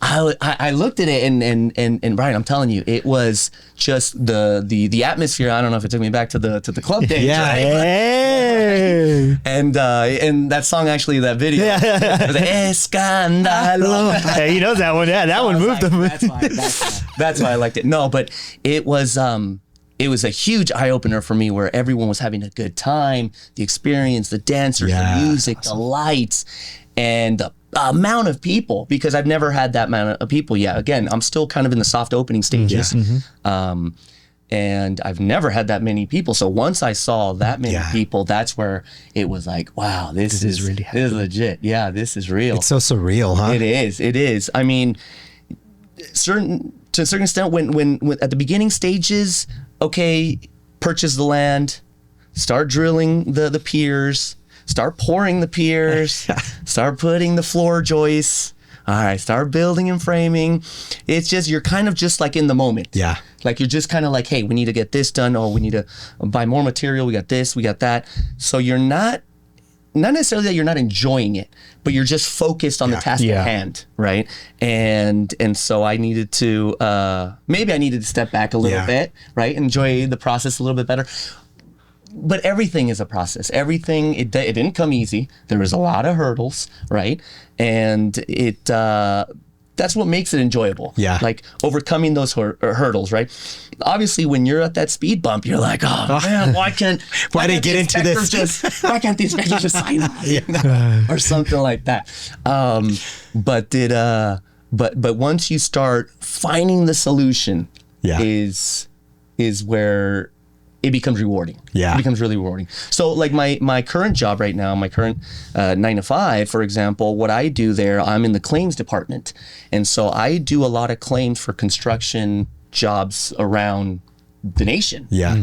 I looked at it and Brian, I'm telling you, it was just the atmosphere. I don't know if it took me back to the club days. Yeah. Right? Hey. And that song, actually, that video. It was Escándalo. Hey, he knows that one. Yeah, that one moved him. That's why I liked it. No, but it was a huge eye opener for me, where everyone was having a good time, the experience, the dancers, the music, the lights, and the amount of people, because I've never had that amount of people yet. Again, I'm still kind of in the soft opening stages. And I've never had that many people. So once I saw that many people, that's where it was like, wow, this is really happening. This is legit. Yeah, this is real. It's so surreal, huh? It is. I mean, to a certain extent, when at the beginning stages, okay, purchase the land, start drilling the piers, start pouring the piers, start putting the floor joists. All right, start building and framing. It's just, you're kind of just like in the moment. Yeah. Like you're just kind of like, hey, we need to get this done. Oh, we need to buy more material. We got this, we got that. So you're not necessarily that you're not enjoying it, but you're just focused on the task at hand, right? And so I needed to, maybe I needed to step back a little bit, right? Enjoy the process a little bit better. But everything is a process. Everything, it didn't come easy. There was a lot of hurdles, right? And that's what makes it enjoyable. Yeah. Like overcoming those hurdles, right? Obviously, when you're at that speed bump, you're like, oh man, why can't they get into this? Why can't these inspectors just sign off? Or something like that. But once you start finding the solution, is where it becomes rewarding. Yeah. It becomes really rewarding. So like my current job right now, my current 9 to 5, for example, what I do there, I'm in the claims department. And so I do a lot of claims for construction jobs around the nation. Yeah.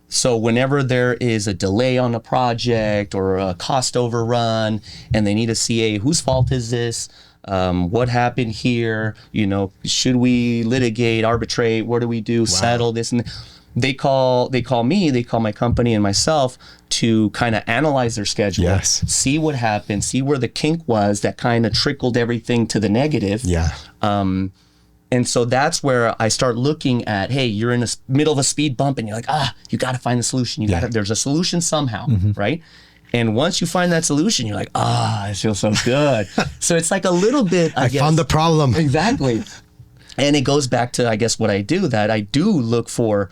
So whenever there is a delay on a project or a cost overrun and they need a CA, whose fault is this? What happened here? You know, should we litigate, arbitrate? What do we do? Settle this? And they call me, they call my company and myself to kind of analyze their schedule, see what happened, see where the kink was that kind of trickled everything to the negative. Yeah. And so that's where I start looking at, hey, you're in the middle of a speed bump and you're like, you got to find a solution. There's a solution somehow, right? And once you find that solution, you're like, it feels so good. So it's like a little bit, I guess. Found the problem. Exactly. And it goes back to, I guess, what I do, that I do look for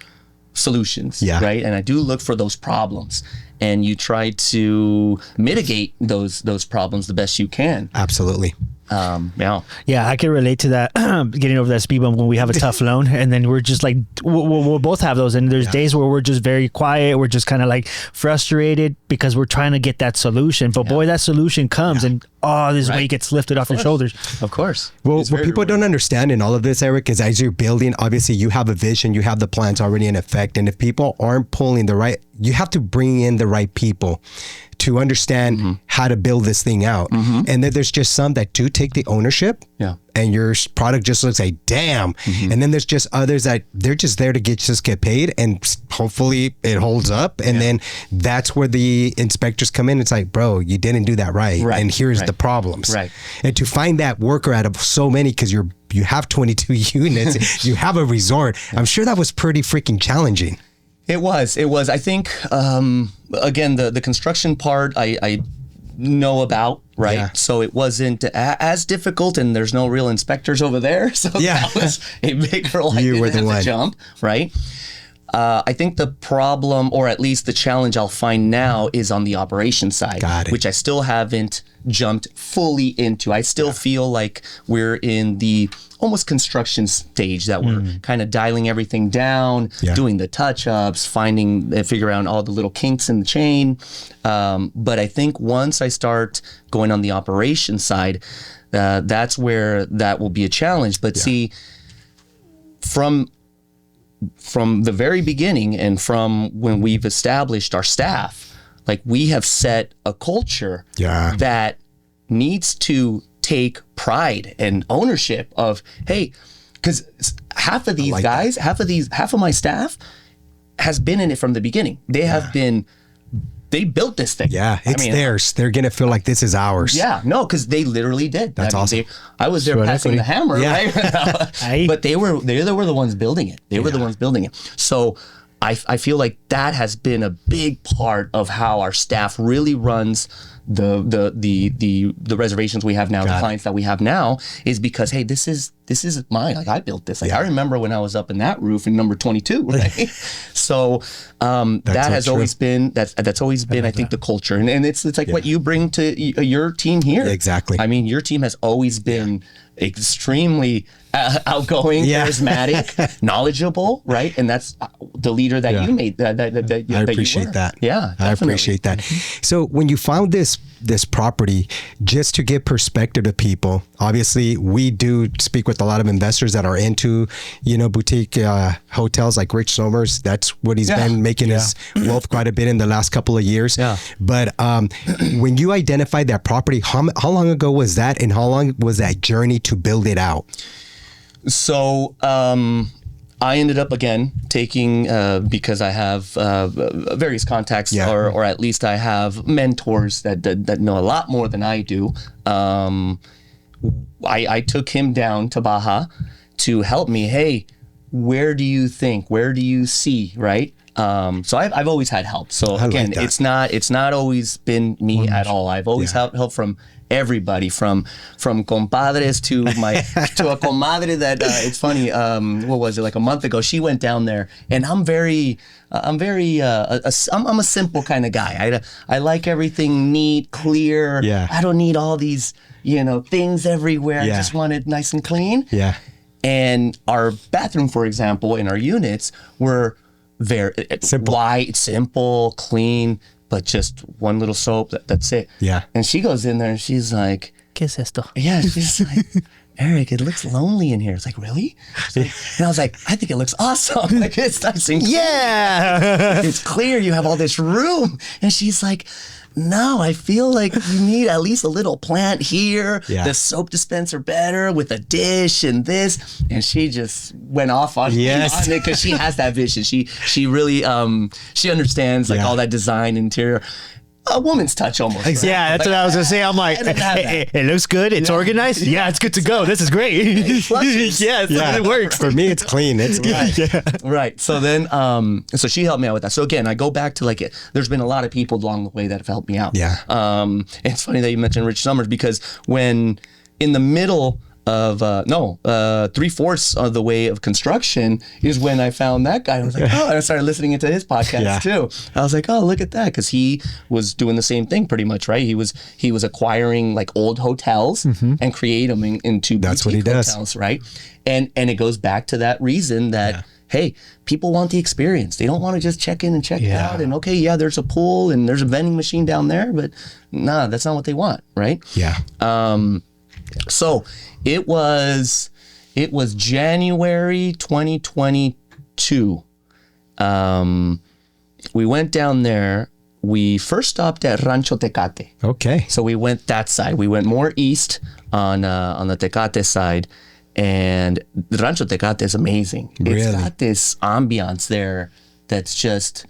solutions, right? And I do look for those problems. And you try to mitigate those problems the best you can. Absolutely. Yeah, I can relate to that. Getting over that speed bump when we have a tough loan, and then we're just like, we'll both have those. And there's days where we're just very quiet. We're just kind of like frustrated because we're trying to get that solution. But boy, that solution comes and this weight gets lifted off your shoulders. Of course. Well, what people don't understand in all of this, Erick, is as you're building, obviously you have a vision, you have the plans already in effect. And if people aren't pulling you have to bring in the right people to understand how to build this thing out. And then there's just some that do take the ownership and your product just looks like, damn. And then there's just others that they're just there to get paid and hopefully it holds up. And then that's where the inspectors come in. It's like, bro, you didn't do that right. And here's the problems. And to find that worker out of so many, because you have 22 units, you have a resort. I'm sure that was pretty freaking challenging. It was. I think, again, the construction part I know about, right? Yeah. So it wasn't as difficult, and there's no real inspectors over there. So that was a big hurdle. I didn't have to jump, right? I think the problem, or at least the challenge I'll find now, is on the operation side, which I still haven't jumped fully into. I still feel like we're in the almost construction stage, that we're kind of dialing everything down, doing the touch-ups, figuring out all the little kinks in the chain. But I think once I start going on the operation side, that's where that will be a challenge. But see, from the very beginning and from when we've established our staff, like, we have set a culture that needs to take pride and ownership of, hey, because half of these guys, half of my staff has been in it from the beginning. They built this thing. Yeah, it's theirs. They're going to feel like this is ours. Yeah, no, because they literally did. That's awesome. I was there passing the hammer, right? But they were the ones building it. They were the ones building it. So I feel like that has been a big part of how our staff really runs the reservations we have now, the clients that we have now, is because, hey, this is mine. Like, I built this. Like, I remember when I was up in that roof in number 22, right? So that has always been, that's always been, I think, the culture. And it's like what you bring to your team here. Exactly. I mean, your team has always been extremely outgoing, charismatic, knowledgeable, right? And that's the leader that you made. That I appreciate that. Yeah, definitely. I appreciate that. So when you found this property, just to give perspective to people, obviously we do speak with a lot of investors that are into, boutique hotels like Rich Somers. That's what he's been making his wealth quite a bit in the last couple of years. Yeah. But when you identified that property, how long ago was that, and how long was that journey to build it out? So I ended up, again, taking, because I have various contacts, or at least I have mentors that know a lot more than I do. I took him down to Baja to help me. Hey, where do you see, right? So I've always had help. So again, it's not always been me at all. I've always had help from everybody, from compadres to a comadre that it's funny. What was it, like a month ago? She went down there, and I'm a simple kind of guy. I like everything neat, clear. Yeah. I don't need all these things everywhere. I just want it nice and clean. Yeah. And our bathroom, for example, in our units were very simple, white, simple, clean, but just one little soap. That's it. Yeah. And she goes in there and she's like, "¿Qué es esto?" Yeah. She's like, Eric, it looks lonely in here. It's like, really? And I was like, I think it looks awesome. Like, it's nice and clear. Yeah. It's clear. You have all this room. And she's like, no, I feel like you need at least a little plant here. Yeah. The soap dispenser better with a dish and this. And she just went off on Yes. on it because she has that vision. She really she understands like all that design interior. A woman's touch almost. Exactly. Yeah, that's what I was gonna say. I'm like, it looks good. It's organized. Yeah, it's good to go. This is great. Yes, it works. For me, it's clean. It's good. Right. So then, so she helped me out with that. So again, I go back to like, there's been a lot of people along the way that have helped me out. Yeah. It's funny that you mentioned Rich Summers because when in the middle of 3/4 of the way of construction is when I found that guy. I was like, oh, and I started listening into his podcast too. I was like, oh, look at that, because he was doing the same thing pretty much, right? He was acquiring like old hotels and create them into That's what he boutique does, hotels, right? And it goes back to that reason that. Hey, people want the experience. They don't want to just check in and check out. And okay, yeah, there's a pool and there's a vending machine down there, but nah, that's not what they want, right? Yeah. So it was January 2022. We went down there. We first stopped at Rancho Tecate. Okay. So we went that side. We went more east on the Tecate side. And Rancho Tecate is amazing. Really? It's got this ambiance there that's just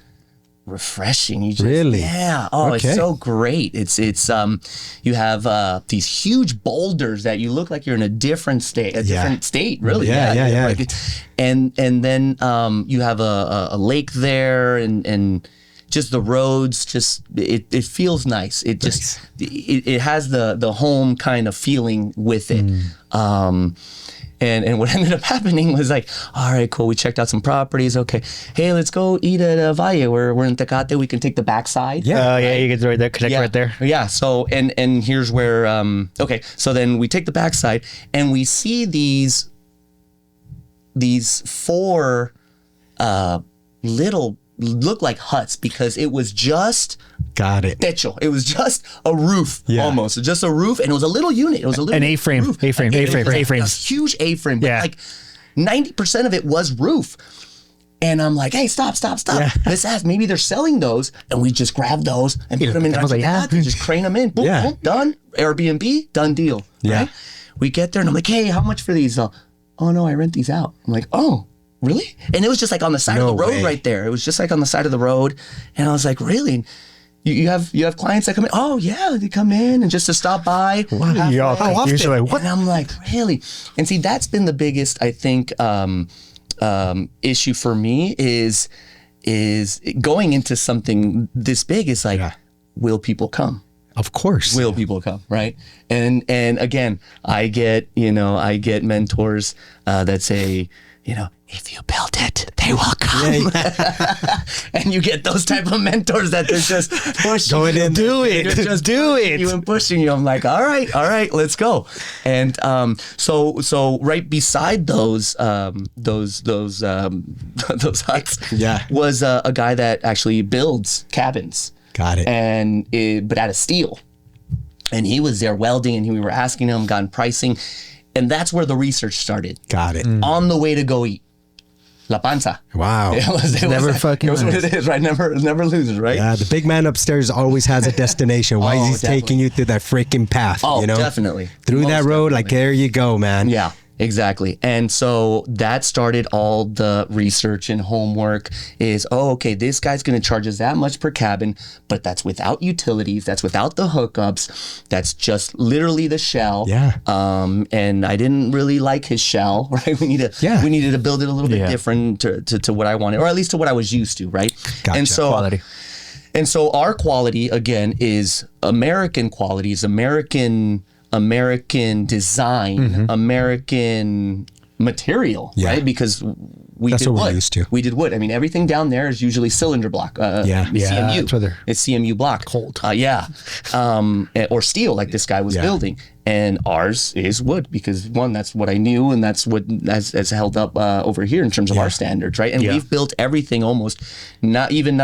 refreshing. You just, Really? Yeah. Oh, Okay. it's so great. It's you have these huge boulders that you look like you're in a different state, really. Yeah. Like, and then you have a lake there and just the roads, just it feels nice. It just it has the home kind of feeling with it. And what ended up happening was like, all right, cool. We checked out some properties. Okay, hey, let's go eat at Valle. We're in Tecate. We can take the backside. Yeah. Yeah, you get right there, connect right there. Yeah. So and here's where okay. So then we take the backside and we see these 4 little look like huts because it was just Got it. techo. It was just a roof almost. Just a roof, and it was a little unit. It was a little An A-frame. roof. A-frame. It was A-frame. a huge A-frame. But Yeah. like 90% of it was roof. And I'm like, hey, stop. Yeah. Let's ask. Maybe they're selling those, and we just grab those and put them in. I was like, yeah. Just crane them in. Boom, boom, done. Airbnb, done deal. Yeah. Right? We get there, and I'm like, hey, how much for these? Oh no, I rent these out. I'm like, oh. Really? And it was just like on the side of the road right there. It was just like on the side of the road. And I was like, really? You have clients that come in? Oh yeah, they come in and just to stop by. Wow. How often? Usually, like, what? And I'm like, really? And see, that's been the biggest, I think, issue for me is going into something this big is like, will people come? Of course. Will people come, right? And again, I get mentors that say, if you build it, they will come. And you get those type of mentors that they're just pushing. Go in and do it. Just Do it. you and pushing you. I'm like, all right, let's go. And so right beside those huts, was a guy that actually builds cabins. Got it. But out of steel. And he was there welding, and we were asking him, gotten pricing, and that's where the research started. Got it. On the way to go eat. La Panza. Wow. It was Never fucking It was what loses. it is, right? Never loses, right? Yeah, the big man upstairs always has a destination. Why is he definitely. taking you through that freaking path? Oh, definitely. Through that Most road, like, definitely. there you go, man. Yeah, exactly. And so that started all the research and homework is, okay, this guy's going to charge us that much per cabin, but that's without utilities. That's without the hookups. That's just literally the shell. Yeah. And I didn't really like his shell, right? We needed to build it a little bit different to what I wanted, or at least to what I was used to, right? Gotcha. And so Quality. And so our quality, again, is American quality, is American design, American material, right? Because That's did what wood. we're used to. We did wood. I mean, everything down there is usually cylinder block. CMU. that's what they're- It's CMU block. Cold. Or steel, like this guy was building. And ours is wood because one, that's what I knew, and that's what has held up over here in terms of our standards, right? And we've built everything almost, knowing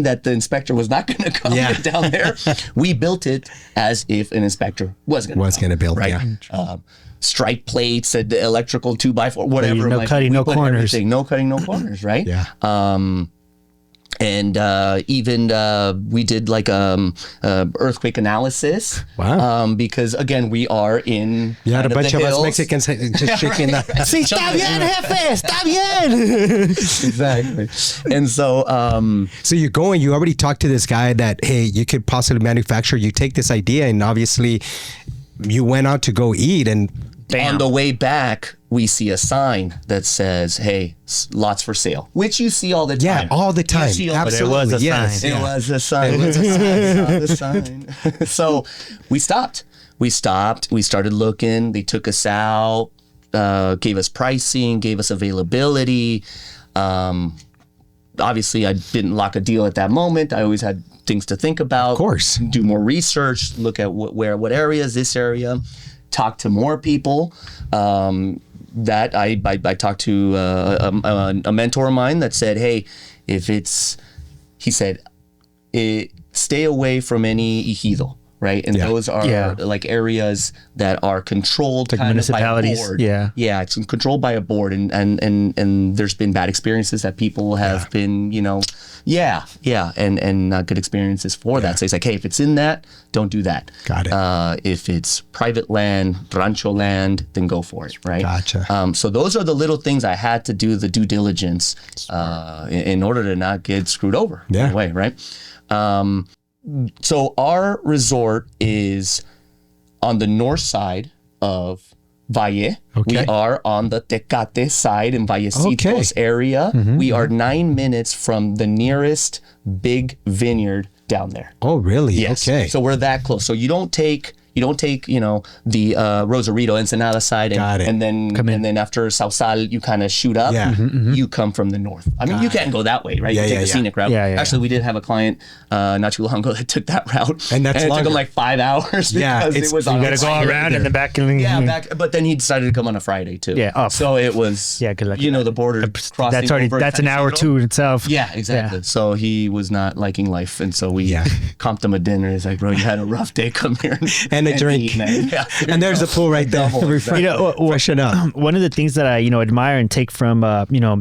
that the inspector was not going to come down there. We built it as if an inspector was going to build, right? Strike plates, the electrical 2x4, whatever. No cutting, no corners. No cutting, no corners, right? Yeah. And even we did like earthquake analysis. Wow. Because again, we are in You had a bunch of us hills. Mexicans just shaking that. Sí, está bien, jefe, está bien. Exactly. And so So you're going, you already talked to this guy that, hey, you could possibly manufacture, you take this idea, and obviously you went out to go eat, and on the way back, we see a sign that says, hey, lots for sale, which you see all the time. all the time. You see all the Absolutely. But it was a yes. sign. It was a sign. It was a sign. So we stopped. We started looking. They took us out, gave us pricing, gave us availability. Obviously, I didn't lock a deal at that moment. I always had things to think about. Of course. Do more research, look at what areas, this area, talk to more people. That I talked to a mentor of mine that said, hey, stay away from any ejido, right? And those are like areas that are controlled Like kind of by a municipalities. board. Yeah. It's controlled by a board, and there's been bad experiences that people have been, and not good experiences for that. So it's like, hey, if it's in that, don't do that. Got it. If it's private land, rancho land, then go for it, right? Gotcha. So those are the little things I had to do the due diligence in order to not get screwed over in a way, right? So our resort is on the north side of Valle. Okay. We are on the Tecate side in Vallecitos area. We are 9 minutes from the nearest big vineyard down there. Oh, really? Yes. Okay. So we're that close. So you don't take the Rosarito Ensenada side Got it. and then after Sausal you kind of shoot up. Yeah. You come from the north. I mean, you can't go that way, right? Yeah, you take yeah, the scenic route. Yeah, yeah, Actually, we did have a client not too long ago that took that route, And that's it took longer. him like 5 hours because it's- it was you on You gotta go Friday. around and then back and Back, but then he decided to come on a Friday too. Yeah, up. So it was, because like, the border crossing. that's an hour too in itself. Yeah, exactly. Yeah. So he was not liking life, and so we comped him a dinner. He's like, "Bro, you had a rough day. Come here And a drink. eat, man." Yeah. And there's a pool right there. Freshen up. One of the things that I admire and take from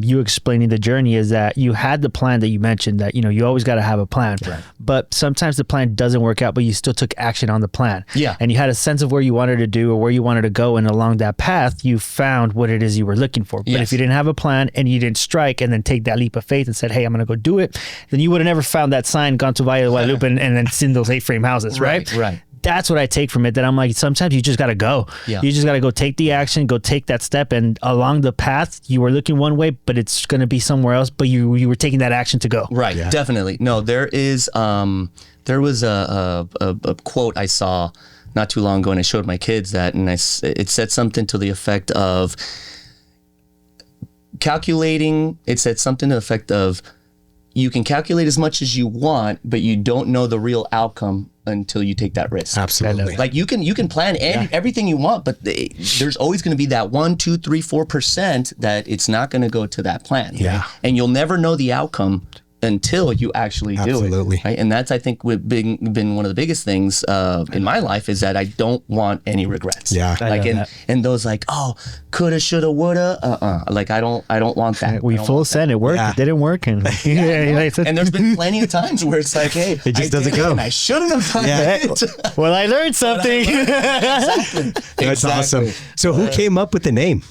you explaining the journey is that you had the plan that you mentioned, that you always got to have a plan, but sometimes the plan doesn't work out, but you still took action on the plan. Yeah. And you had a sense of where you wanted to do or where you wanted to go, and along that path you found what it is you were looking for. But Yes. if you didn't have a plan and you didn't strike and then take that leap of faith and said, hey, I'm gonna go do it, then you would have never found that sign, gone to Valle de Guadalupe and then seen those 8-frame houses, right? Right. That's what I take from it, that I'm like, sometimes you just got to go. Yeah. You just got to go take the action, go take that step. And along the path, you were looking one way, but it's going to be somewhere else. But you were taking that action to go. Right. Definitely. No, there was a quote I saw not too long ago, and I showed my kids that, and it said something to the effect of calculating. It said something to the effect of, you can calculate as much as you want, but you don't know the real outcome until you take that risk. Absolutely. Like you can plan everything you want, but there's always going to be that 1, 2, 3, 4% that it's not going to go to that plan. Yeah. Right? And you'll never know the outcome until you actually do Absolutely. it. Right? And that's, I think, been one of the biggest things in my life, is that I don't want any regrets. Yeah. Like and those like, oh, coulda, shoulda, woulda. Like I don't want that. We full send it worked. Yeah. It didn't work. And And there's been plenty of times where it's like, hey, It just doesn't did it go. and I shouldn't have done it. well, I learned something. Exactly. That's awesome. So who came up with the name?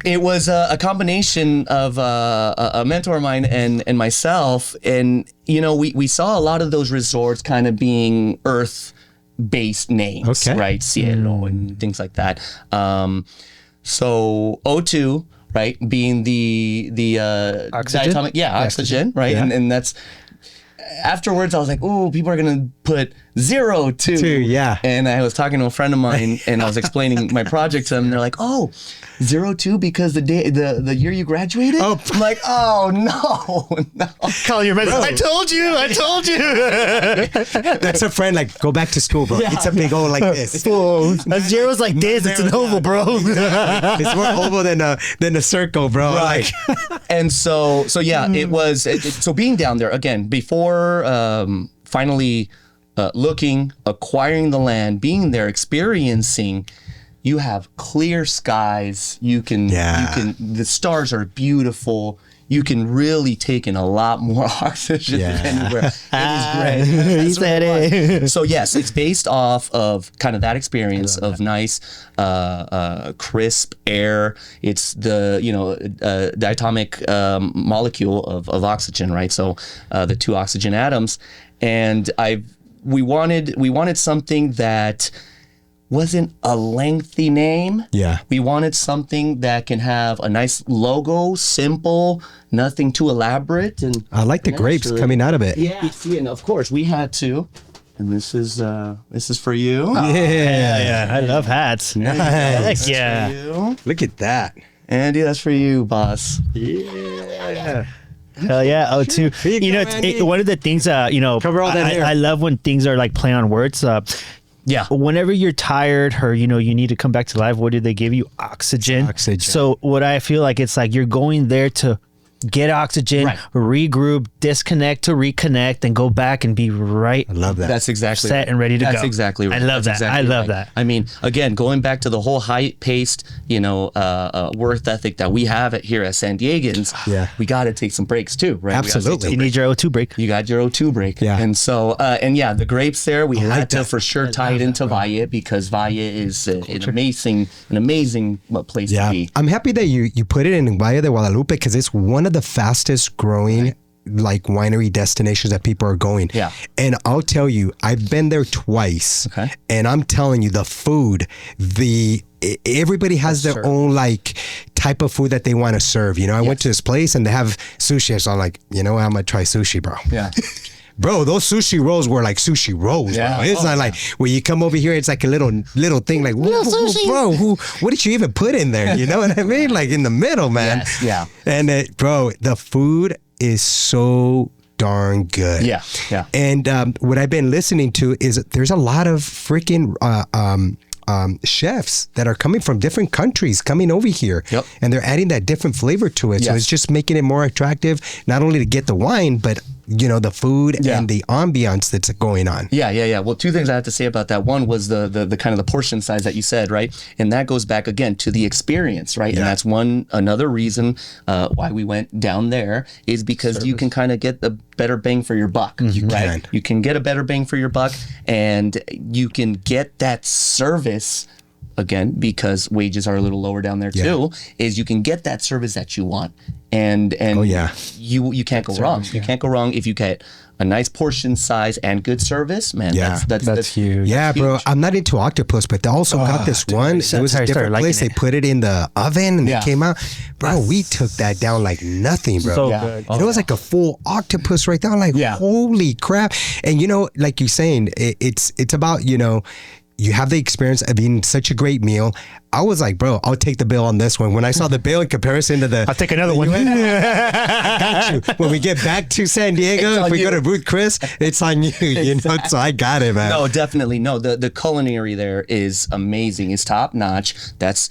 It was a combination of a mentor of mine and myself, and we saw a lot of those resorts kind of being earth-based names, Okay. right? Cielo and things like that. So O2, right, being the Oxygen? diatomic, oxygen, right, Yeah. and that's. Afterwards, I was like, "Oh, people are gonna put 02. Yeah. And I was talking to a friend of mine and I was explaining my project to them. And they're like, oh, 02 because the year you graduated? Oh. I'm like, oh, no. Call your message. I told you. That's a friend, like, go back to school, bro. Yeah. It's a big old like this. A zero's like this. It's an oval, bro. It's more oval than a circle, bro. Right. And so yeah, it was, so being down there, again, before finally looking, acquiring the land, being there, experiencing, you have clear skies. The stars are beautiful. You can really take in a lot more oxygen than anywhere. It is great. He said it. So yes, it's based off of kind of that experience of nice, crisp air. It's the diatomic molecule of oxygen, right? So the two oxygen atoms, and we wanted something that wasn't a lengthy name. Yeah. We wanted something that can have a nice logo, simple, nothing too elaborate. And I like the grapes coming out of it. Yeah, and of course we had to. And this is for you. Yeah. I love hats. Heck yeah. You. Look at that. Andy, that's for you, boss. Yeah. Hell yeah. 02. You know, one of the things, Cover all that hair. I love when things are like play on words. Yeah. Whenever you're tired or, you need to come back to life, what do they give you? Oxygen. So what I feel like, it's like you're going there to get oxygen, regroup, disconnect to reconnect, and go back and be right. I love that. That's exactly set and ready to go. That's exactly right. I love that. I love that. I mean, again, going back to the whole high-paced, work ethic that we have here at San Diegans, we got to take some breaks too, right? Absolutely. You need your O2 break. You got your O2 break. Yeah. And so, the grapes there, we had to that. for sure tie it into Valle, because Valle is an amazing place to be. I'm happy that you put it in Valle de Guadalupe, because it's one of the fastest growing like winery destinations that people are going. Yeah. And I'll tell you, I've been there twice. Okay. And I'm telling you, the food, everybody has their own like type of food that they want to serve. I went to this place and they have sushi. So I'm like, I'm gonna try sushi, bro. Yeah. Bro, those sushi rolls were like sushi rolls, bro. It's not like when you come over here, it's like a little thing, like, bro, what did you even put in there? You know what I mean? Like in the middle, man. Yes, yeah. And bro, the food is so darn good. Yeah, yeah. And what I've been listening to is there's a lot of freaking chefs that are coming from different countries coming over here. Yep. And they're adding that different flavor to it. So Yes. it's just making it more attractive, not only to get the wine, but the food and the ambiance that's going on. Yeah. Well, two things I have to say about that. One was the kind of the portion size that you said, right? And that goes back again to the experience, right? Yeah. And that's another reason why we went down there, is because you can kind of get the better bang for your buck, right? You can get a better bang for your buck, and you can get that service. Again, because wages are a little lower down there too, is you can get that service that you want, and you can't go wrong. You can't go wrong if you get a nice portion size and good service, man. Yeah. That's huge. Yeah, That's bro. huge. I'm not into octopus, but they also got this one. It was a different place. They put it in the oven and it came out. Bro, we took that down like nothing, bro. So good. And it was like a full octopus right there. I'm like, holy crap. And like you're saying, it's about, you have the experience of eating such a great meal. I was like, bro, I'll take the bill on this one. When I saw the bill in comparison to I'll take another one. I got you. When we get back to San Diego, if we go to Ruth Chris, it's on you. So I got it, man. No, definitely. No, the culinary there is amazing. It's top notch. That's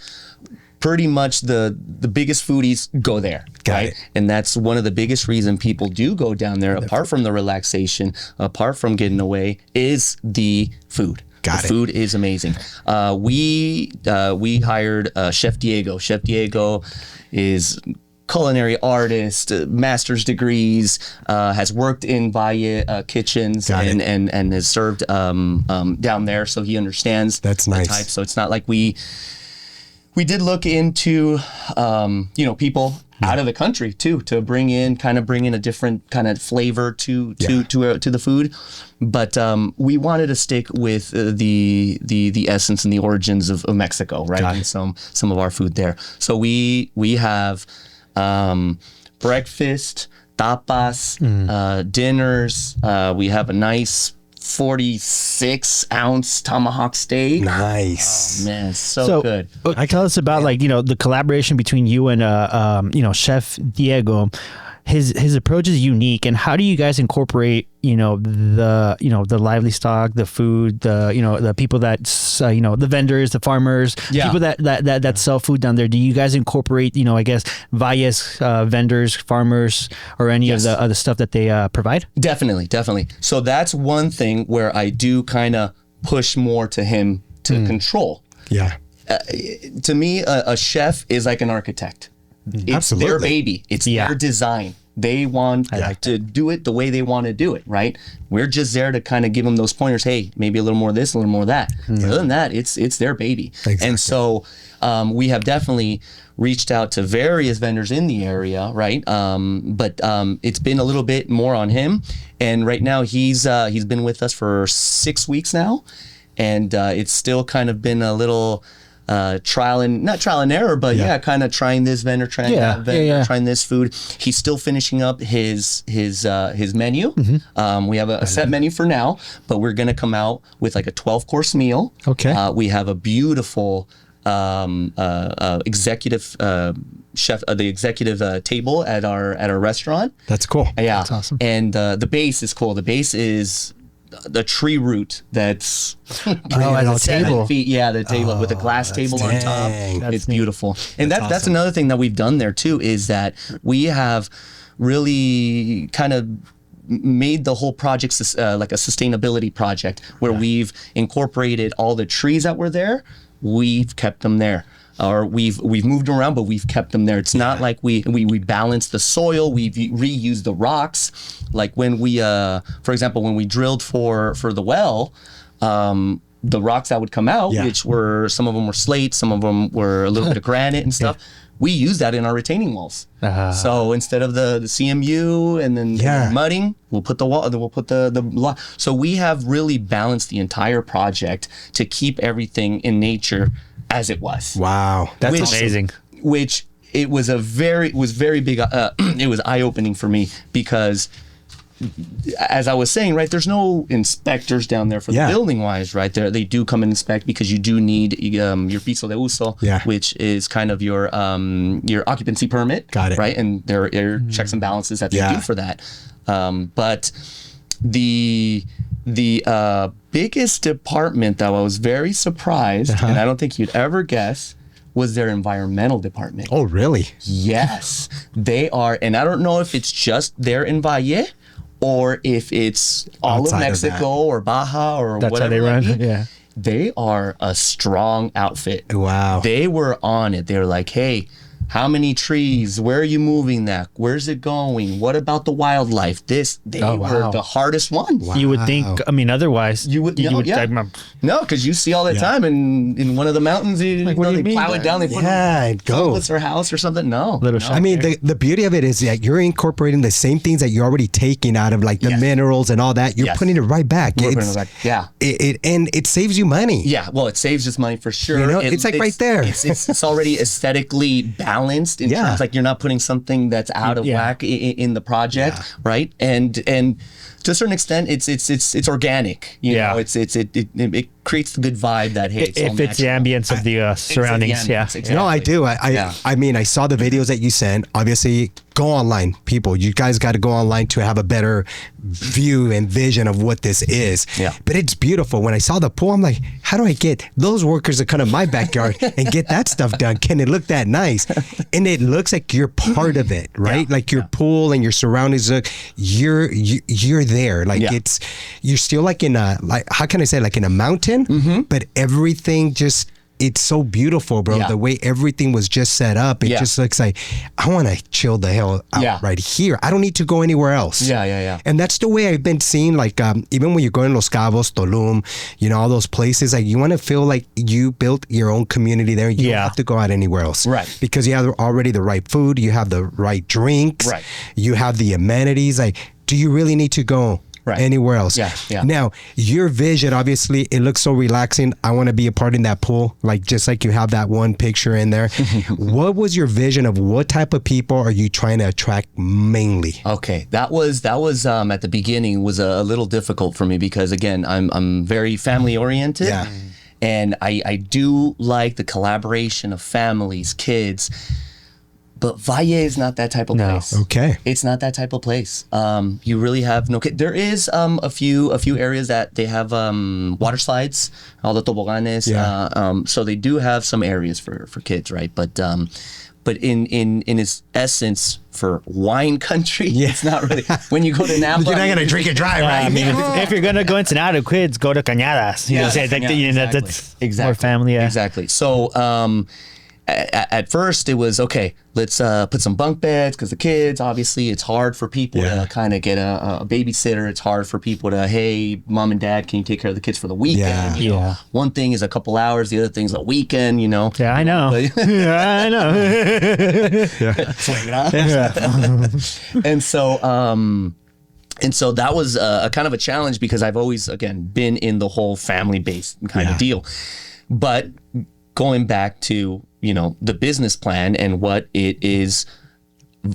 pretty much the biggest foodies go there. Got it. And that's one of the biggest reason people do go down there, apart from the relaxation, apart from getting away, is the food. The food is amazing. We hired Chef Diego. Chef Diego is culinary artist, master's degrees, has worked in Valle kitchens and has served down there, so he understands. That's nice. The type. So it's not like we did look into people out of the country too, to bring in a different kind of flavor to the food, but we wanted to stick with the essence and the origins of Mexico, right? And some of our food there. So we have breakfast, tapas, dinners. We have a nice 46-ounce tomahawk steak. Nice. Oh, man, so good. Tell us about the collaboration between you and Chef Diego. His approach is unique, and how do you guys incorporate the lively stock, the food, the people that the vendors, the farmers, people that sell food down there? Do you guys incorporate I guess Valle's vendors, farmers, or any of the other stuff that they provide? Definitely. So that's one thing where I do kind of push more to him to control. Yeah. To me, a chef is like an architect. It's their baby. It's their design. They want to do it the way they want to do it, right? We're just there to kind of give them those pointers. Hey, maybe a little more of this, a little more of that. Other than that, it's their baby. Exactly. And so we have definitely reached out to various vendors in the area, right? But it's been a little bit more on him. And right now he's been with us for 6 weeks now, and it's still kind of been a little not trial and error, but kind of trying this vendor, trying that vendor, trying this food. He's still finishing up his menu. We have a set menu for now, but we're gonna come out with like a 12-course meal. Okay. We have a beautiful executive chef, the executive table at our restaurant. That's cool. Yeah, that's awesome. And the base is cool. The base is the tree root that's at the 7 table. feet. Yeah, the table with a glass table on top. It's beautiful. And that's awesome. another thing that we've done there too, is that we have really kind of made the whole project like a sustainability project where we've incorporated all the trees that were there. We've kept them there. Or we've moved around, but we've kept them there. It's not like we balance the soil. We've reused the rocks. Like when we, for example, when we drilled for the well, the rocks that would come out, which were, some of them were slate, some of them were a little bit of granite and stuff. We use that in our retaining walls. So instead of the CMU and then mudding, we'll put the wall. We'll put the. So we have really balanced the entire project to keep everything in nature as it was. Wow, that's amazing. Which it was very big. It was eye-opening for me because, as I was saying, right, there's no inspectors down there for the building wise, right? They do come and inspect because you do need your piso de uso, which is kind of your occupancy permit. Got it. Right, and there are checks and balances that they do for that. But the biggest department that I was very surprised, and I don't think you'd ever guess, was their environmental department. Oh, really? Yes, they are, and I don't know if it's just there in Valle, or if it's all Outside of Mexico or Baja or that's whatever. How they run. Yeah. They are a strong outfit. Wow. They were on it. They were like, hey, how many trees? Where are you moving that? Where's it going? What about the wildlife? They were the hardest one. Wow. You would think, I mean, otherwise You would no, because you see all the time in one of the mountains, they plow it down, they put goes their house or something. No. I mean, the beauty of it is that you're incorporating the same things that you're already taking out of like the minerals and all that. You're putting it right back. It saves you money. Yeah, well, it saves us money for sure. You know, it's like right there. It's already aesthetically balanced in terms, like you're not putting something that's out of whack in the project, right? And to a certain extent, it's organic. You know, it creates the good vibe that hey, it's if it's the ambience of the surroundings. Exactly. No, I do. I mean, I saw the videos that you sent. Obviously, go online, people. You guys got to go online to have a better view and vision of what this is. Yeah. But it's beautiful. When I saw the pool, I'm like, how do I get those workers to come to my backyard and get that stuff done? Can it look that nice? And it looks like you're part of it, right? Like your pool and your surroundings look. You're there. Like you're still like in a, like, how can I say, like in a mountain? But everything just, it's so beautiful, bro. The way everything was just set up, it just looks like I want to chill the hell out right here. I don't need to go anywhere else. And that's the way I've been seeing, like even when you're going to Los Cabos, Tulum, you know, all those places, like you want to feel like you built your own community there. You don't have to go out anywhere else, right? Because you have already the right food, you have the right drinks, you have the amenities. Like, do you really need to go anywhere else. Yeah. Now, your vision, obviously, it looks so relaxing. I want to be a part in that pool, like just like you have that one picture in there. What was your vision of what type of people are you trying to attract mainly? Okay, that was at the beginning was a little difficult for me because again, I'm very family oriented. Yeah. And I do like the collaboration of families, kids. But Valle is not that type of place. Okay. It's not that type of place. You really have no kid. There is a few areas that they have water slides, all the toboganes. Yeah. So they do have some areas for kids, right? But in its essence, for wine country, it's not really. When you go to Napa, You're not gonna drink it dry, right? I mean, if you're gonna go into Napa, kids go to Cañadas. You know, say that's more family. Yeah. Exactly. So. At first, it was okay. Let's put some bunk beds because the kids. Obviously, it's hard for people to kind of get a babysitter. It's hard for people to, hey, mom and dad, can you take care of the kids for the weekend? You know, one thing is a couple hours. The other thing's a weekend. You know. Yeah, I know. I know. And so that was a kind of a challenge because I've always, again, been in the whole family-based kind of deal. But going back to, you know, the business plan and what it is,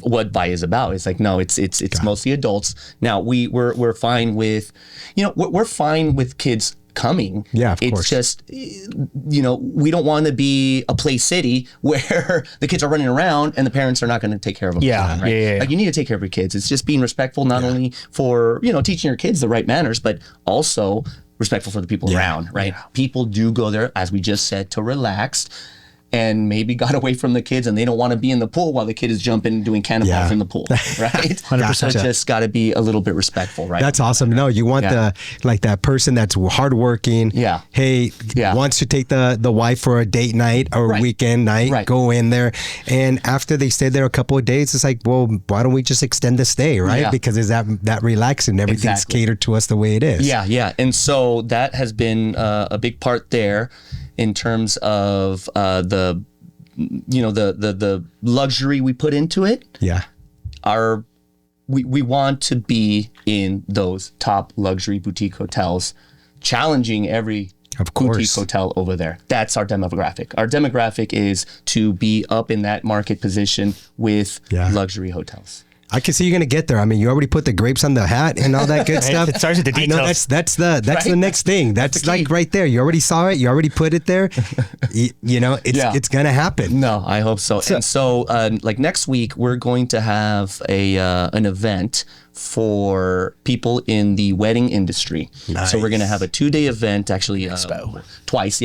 what Valle is about. It's like, no, it's mostly adults. Now we're fine with, you know, we're fine with kids coming. Yeah, of course. It's just, you know, we don't want to be a play city where the kids are running around and the parents are not going to take care of them. Yeah, right? yeah. Like you need to take care of your kids. It's just being respectful, not only for, you know, teaching your kids the right manners, but also respectful for the people around, right? Yeah. People do go there, as we just said, to relax and maybe got away from the kids and they don't want to be in the pool while the kid is jumping and doing cannonballs in the pool, right? 100%. So just got to be a little bit respectful, right? That's awesome. No, you want that person that's hardworking. Yeah. Hey, wants to take the wife for a date night or weekend night, go in there. And after they stay there a couple of days, it's like, well, why don't we just extend the stay, right? Yeah. Because it's that relaxing. Everything's catered to us the way it is. Yeah. And so that has been a big part there. In terms of the luxury we put into it, we want to be in those top luxury boutique hotels, challenging every boutique hotel over there. That's our demographic. Our demographic is to be up in that market position with luxury hotels. I can see you're gonna get there. I mean, you already put the grapes on the hat and all that good stuff. It starts with the details. I know that's the next thing. That's like right there. You already saw it. You already put it there. You know, it's gonna happen. No, I hope so. And so, like next week, we're going to have an event for people in the wedding industry. Nice. So we're gonna have a 2-day event, actually twice,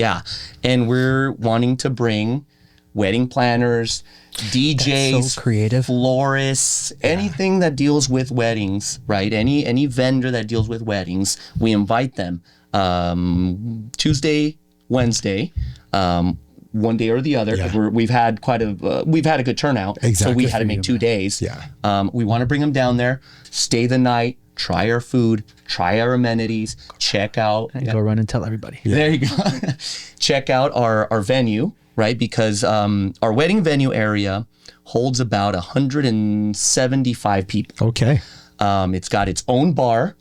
and we're wanting to bring wedding planners, DJs, so creative, florists, anything that deals with weddings, right? Any vendor that deals with weddings, we invite them. Tuesday, Wednesday, one day or the other. Yeah. We've had a good turnout, so we had to make 2 days. Yeah. We want to bring them down there, stay the night, try our food, try our amenities, check out. And go run and tell everybody. Yeah. There you go. Check out our venue. Right, because our wedding venue area holds about 175 people. Okay. It's got its own bar,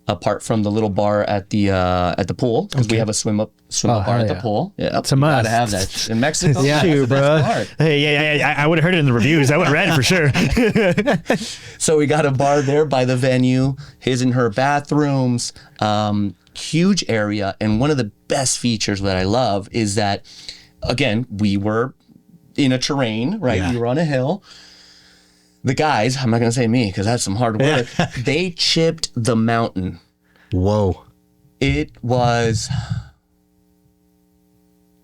apart from the little bar at the pool, because we have a swim up bar at the pool. Yeah, it's a must. Gotta have that in Mexico. Shoot, bro. Hey, I would have heard it in the reviews. I would have read it for sure. So we got a bar there by the venue, his and her bathrooms, huge area, and one of the best features that I love is that, again, we were in a terrain, right? Yeah. We were on a hill. The guys, I'm not going to say me because that's some hard work. They chipped the mountain. Whoa. It was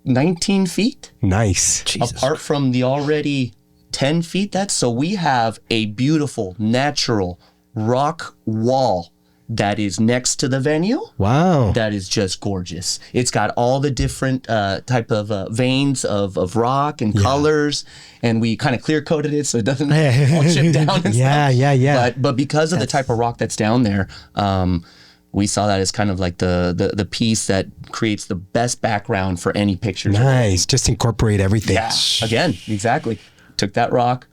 19 feet. Nice. Apart from the already 10 feet. So we have a beautiful natural rock wall that is next to the venue. Wow. That is just gorgeous. It's got all the different type of veins of rock and colors, and we kind of clear coated it so it doesn't all chip down and stuff. Yeah. But because of the type of rock that's down there, we saw that as kind of like the piece that creates the best background for any pictures. Nice. Just incorporate everything. Yeah. Again, exactly. Took that rock,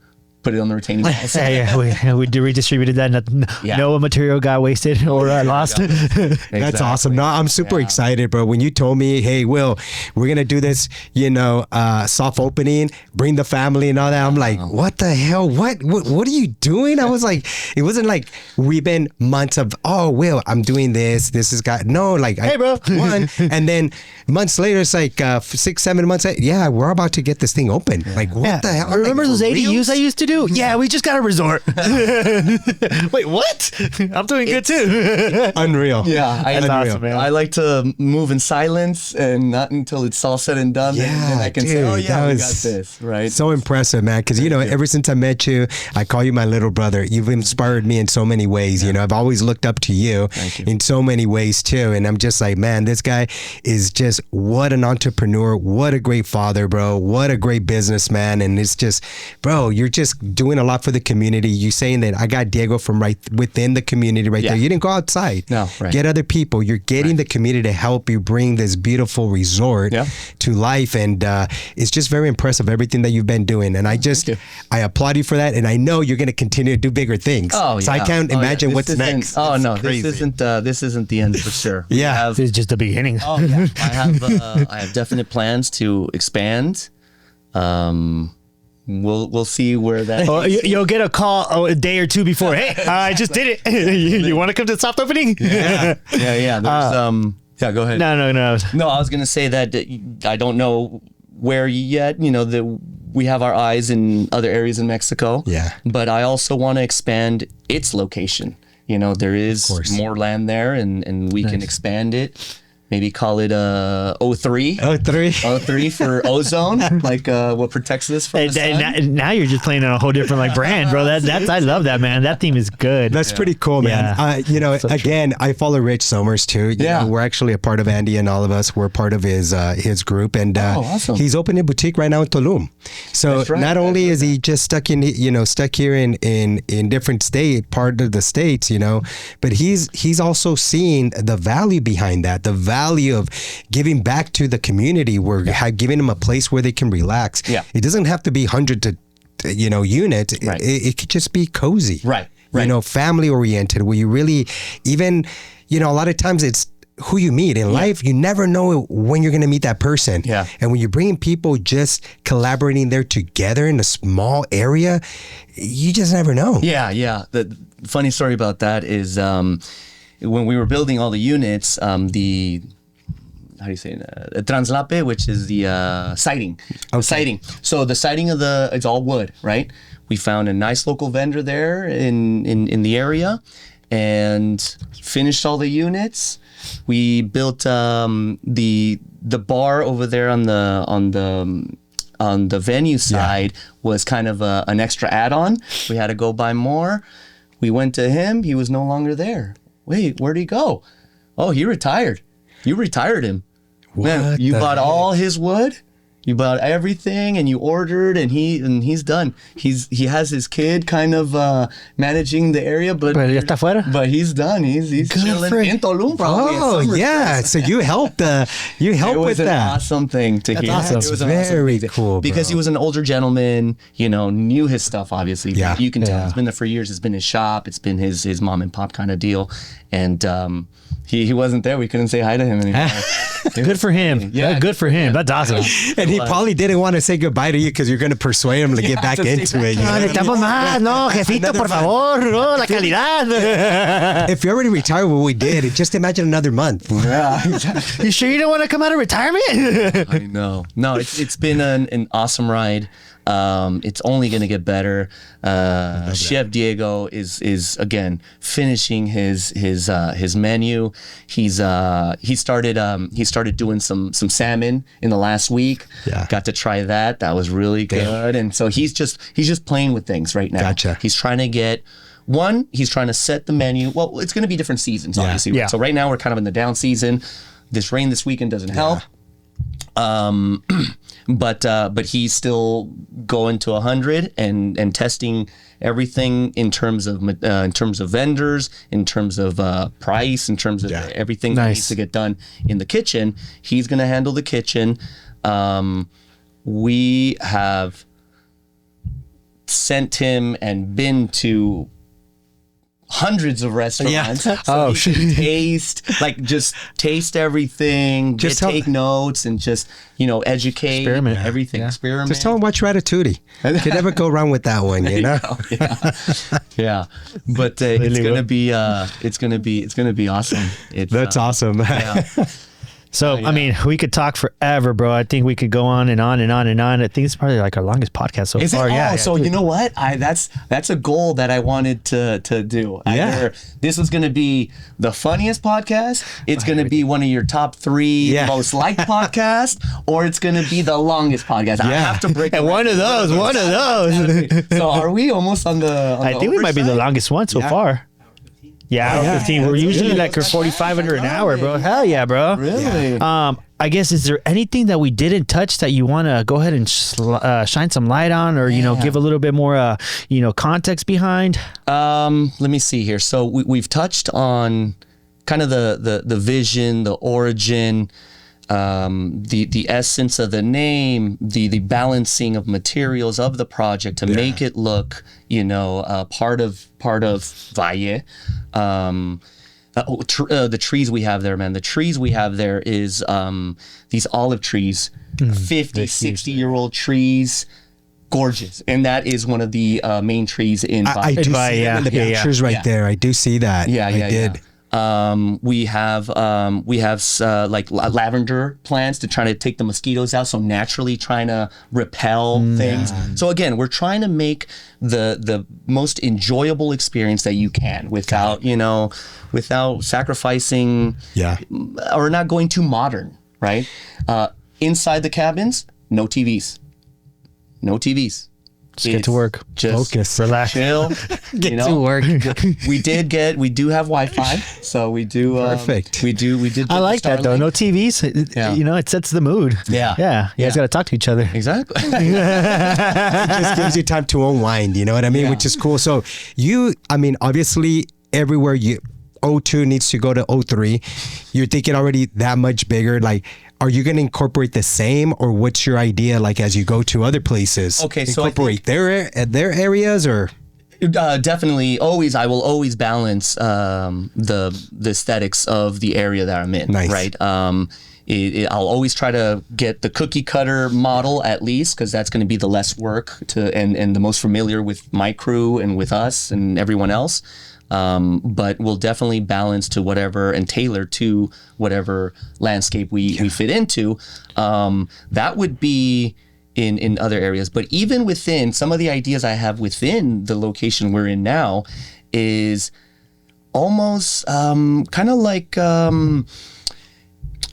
put it on the retaining walls. We redistributed that. No material got wasted or lost. That's awesome. No, I'm super excited, bro. When you told me, hey, Will, we're going to do this, soft opening, bring the family and all that. I'm like, what the hell? What are you doing? I was like, it wasn't like we've been months of, oh, Will, I'm doing this. This has got, no, like, hey, bro. One. And then months later, it's like 6-7 months. Yeah, we're about to get this thing open. Like, what the hell? Remember like, those ADUs I used to do? Yeah, we just got a resort. Wait, what? I'm doing good too. Unreal. Yeah, That's awesome, man. I like to move in silence and not until it's all said and done. Yeah, and I can say, oh yeah, we got this, right? So impressive, man. Because ever since I met you, I call you my little brother. You've inspired me in so many ways. I've always looked up to you in so many ways too. And I'm just like, man, this guy is just what an entrepreneur, what a great father, bro, what a great businessman. And it's just, bro, you're just doing a lot for the community. You saying that I got Diego from right within the community there. You didn't go outside. No, right. Get other people. You're getting the community to help you bring this beautiful resort to life. And it's just very impressive, everything that you've been doing. And I applaud you for that. And I know you're going to continue to do bigger things. Oh, yeah. So I can't imagine what's next. Oh, it's no, crazy. this isn't the end for sure. This is just the beginning. Oh, yeah. I have definite plans to expand. We'll see where that. You'll get a call a day or two before. Hey, I just did it. you want to come to the soft opening? Yeah. There's, go ahead. No. No, I was gonna say that I don't know where yet. That we have our eyes in other areas in Mexico. Yeah. But I also want to expand its location. There is more land there, and we can expand it. Maybe call it O3. O3 for ozone, like what protects us from the sun. Now you're just playing on a whole different brand, bro. That's I love that, man. That theme is good. That's pretty cool, man. Again, I follow Rich Somers too. We're actually a part of Andy and all of us. We're part of his group, and awesome. He's opening a boutique right now in Tulum. So not only is he just stuck here in different part of the states, but he's also seeing the value behind that, the value of giving back to the community. We're giving them a place where they can relax. It doesn't have to be hundreds of units. It could just be cozy, right. Family oriented, where you really even a lot of times it's who you meet in life. You never know when you're going to meet that person. And when you're bringing people just collaborating there together in a small area, you just never know. The funny story about that is when we were building all the units, the translape, which is the siding. The siding. So the siding it's all wood, right? We found a nice local vendor there in the area and finished all the units. We built the bar over there on the venue side was kind of an extra add-on. We had to go buy more. We went to him. He was no longer there. Wait, where'd he go? Oh, he retired. You retired him. Man, you bought all his wood. You bought everything, and you ordered, and he's done. He has his kid kind of managing the area, but ya está fuera. But he's done. He's chilling in Tulum. So you helped with that. It was an awesome thing to hear. Awesome. It was very cool, because he was an older gentleman. Knew his stuff obviously. Yeah, you can tell. He's been there for years. It's been his shop. It's been his mom and pop kind of deal, and he wasn't there. We couldn't say hi to him anymore. Good for him. Yeah, good for him. That's awesome. And he probably didn't want to say goodbye to you because you're going to persuade him to get back into it. No, necesitamos más. No, jefito, por favor. No, la calidad. If you already retired what we did, just imagine another month. Yeah. You sure you don't want to come out of retirement? I know. No, it's been an awesome ride. It's only going to get better. Chef Diego is again finishing his menu. He started doing some salmon in the last week. Got to try that. That was really good. And so he's just playing with things right now. Gotcha. He's trying to get he's trying to set the menu. Well, it's going to be different seasons, obviously. Yeah. So right now we're kind of in the down season. This rain this weekend doesn't help. But he's still going to 100 and testing everything in terms of vendors, in terms of price, in terms of everything that needs to get done in the kitchen. He's going to handle the kitchen. We have sent him and been to hundreds of restaurants. Yeah. So he can taste everything, take notes, and just, educate, Experiment. everything. Yeah. Experiment. Just tell him watch Ratatouille. You can never go wrong with that one, Yeah. But it's gonna be awesome. That's awesome. Yeah. So, I mean, we could talk forever, bro. I think we could go on and on and on and on. I think it's probably like our longest podcast so Is far. it? Yeah. So you know what? That's a goal that I wanted to do. Either this was going to be the funniest podcast, it's going to be one of your top 3 most liked podcasts, or it's going to be the longest podcast. I have to break. And one of those. So are we almost on the? I think we might be the longest one so far. Yeah, 15. We're usually like 45 under an hour, bro. Hell yeah, bro. Really? I guess, is there anything that we didn't touch that you want to go ahead and shine some light on, or give a little bit more context behind? Let me see here. So we've touched on kind of the vision, the origin, the essence of the name, the balancing of materials of the project to make it look, part of Valle. The trees we have there, man. The trees we have there is these olive trees, 50, 60-year-old trees. Gorgeous. And that is one of the main trees in Baja. I do see it in the pictures right there. I do see that. I did. We have like lavender plants to try to take the mosquitoes out. So naturally trying to repel things. So again, we're trying to make the most enjoyable experience that you can without, without sacrificing or not going too modern, right? Inside the cabins, no TVs. No TVs. Just get to work. Just focus, relax, chill. get to work. We do have Wi-Fi, so we do. Perfect. We did. I like that though. No TVs. It sets the mood. Yeah. You guys got to talk to each other. Exactly. It just gives you time to unwind. You know what I mean? Which is cool. So obviously everywhere O2 needs to go to O3. You're thinking already that much bigger. Like, are you going to incorporate the same, or what's your idea? Like, as you go to other places, okay, so incorporate their areas, or definitely I will always balance the aesthetics of the area that I'm in. Nice. Right. I'll always try to get the cookie cutter model at least, because that's going to be the less work and the most familiar with my crew and with us and everyone else. But we'll definitely balance to whatever and tailor to whatever landscape we fit into. That would be in other areas. But even within some of the ideas I have within the location we're in now is almost kind of like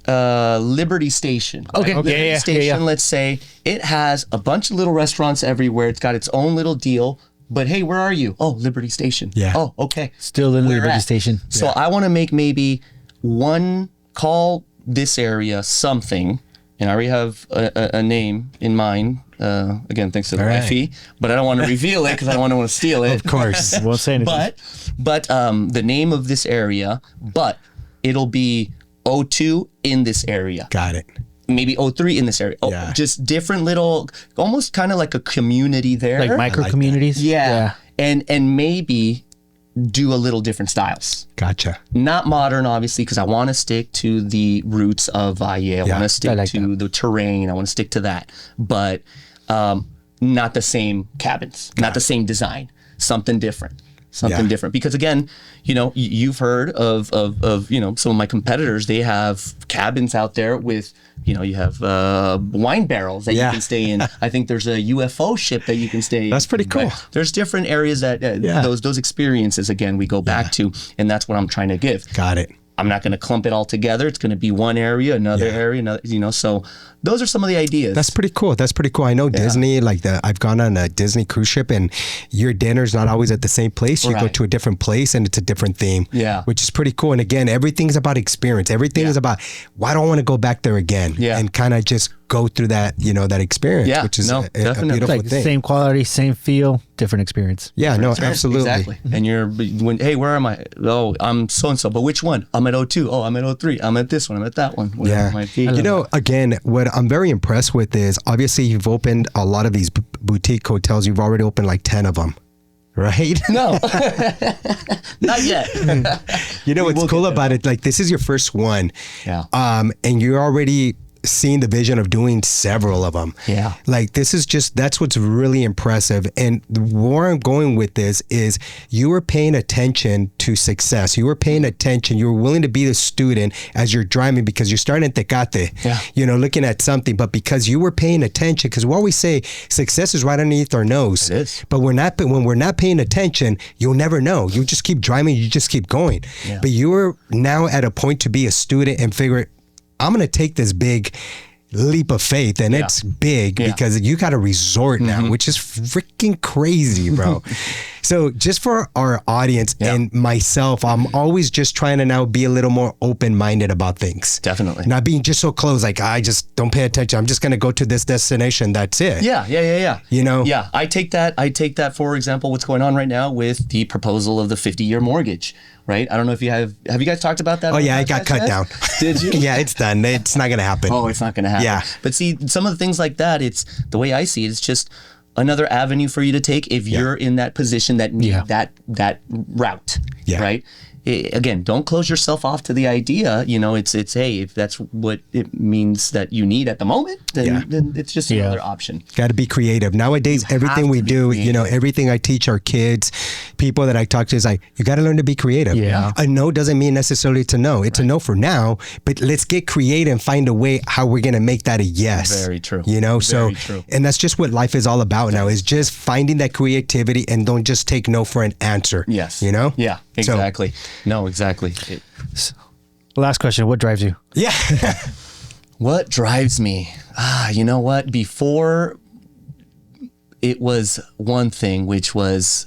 Liberty Station. Okay. Right? Liberty Station, let's say, it has a bunch of little restaurants everywhere. It's got its own little deal. But hey, where are you? Oh, Liberty Station. Yeah. Oh, okay. Still in Liberty Station. So I want to make maybe call this area something, and I already have a name in mind. Again, thanks to the wifey, but I don't want to reveal it because I don't want to steal it. Of course. Won't say anything. But the name of this area, but it'll be O2 in this area. Got it. Maybe O3 in this area. Just different little, almost kind of like a community there. Like micro communities? Yeah. And maybe do a little different styles. Gotcha. Not modern, obviously, because I want to stick to the roots of Valle. I want to stick to the terrain. I want to stick to that. But not the same cabins, not the same design. Something different. Different, because again, you've heard of some of my competitors. They have cabins out there with, you have wine barrels that you can stay in. I think there's a UFO ship that you can stay in. That's pretty cool. There's different areas that those experiences, again, we go back to, and that's what I'm trying to give. Got it. I'm not going to clump it all together. It's going to be one area, another area, another, so those are some of the ideas. That's pretty cool. I know Disney, I've gone on a Disney cruise ship, and your dinner's not always at the same place. You go to a different place and it's a different theme. Yeah. Which is pretty cool. And again, everything's about experience. Everything is about, why do I want to go back there again? Yeah. And kind of just go through that, that experience, which is a beautiful like thing. Same quality, same feel, different experience. Yeah, absolutely. Exactly. And hey, where am I? Oh, I'm so-and-so, but which one? I'm at O2. Oh, I'm at O3. I'm at this one. I'm at that one. Whatever it might be. Again, what I'm very impressed with is obviously you've opened a lot of these boutique hotels. You've already opened like 10 of them. Right? No, not yet. What's cool about it? Like, this is your first one. Yeah. And you're already seeing the vision of doing several of them. Yeah. Like, that's what's really impressive. And where I'm going with this is you were paying attention to success. You were paying attention. You were willing to be the student as you're driving because you're starting at Tecate, looking at something, but because you were paying attention, because we always say success is right underneath our nose. It is. But when we're not paying attention, you'll never know. You just keep driving. You just keep going. Yeah. But you're now at a point to be a student and figure, I'm going to take this big leap of faith, and it's big because you got a resort now, which is freaking crazy, bro. So just for our audience and myself, I'm always just trying to now be a little more open-minded about things. Definitely. Not being just so close, like I just don't pay attention. I'm just going to go to this destination. That's it. Yeah. Yeah, I take that, for example, what's going on right now with the proposal of the 50-year mortgage. Right? I don't know if you have you guys talked about that? Oh yeah, it got cut down. Did you? Yeah, it's done. It's not going to happen. Oh, it's not going to happen. Yeah. But see, some of the things like that, it's the way I see it, it's just another avenue for you to take if you're in that position that need that route. Yeah. Right? Again, don't close yourself off to the idea. It's hey, if that's what it means that you need at the moment, then it's just another option. Got to be creative. Nowadays, everything we do, everything I teach our kids, people that I talk to is like, you got to learn to be creative. Yeah. A no doesn't mean necessarily it's a no. It's a no for now, but let's get creative and find a way how we're going to make that a yes. Very true. Very true. And that's just what life is all about now, is just finding that creativity and don't just take no for an answer. Yes. Yeah, exactly. No, exactly. Last question. What drives you? Yeah. What drives me? You know what? Before, it was one thing, which was,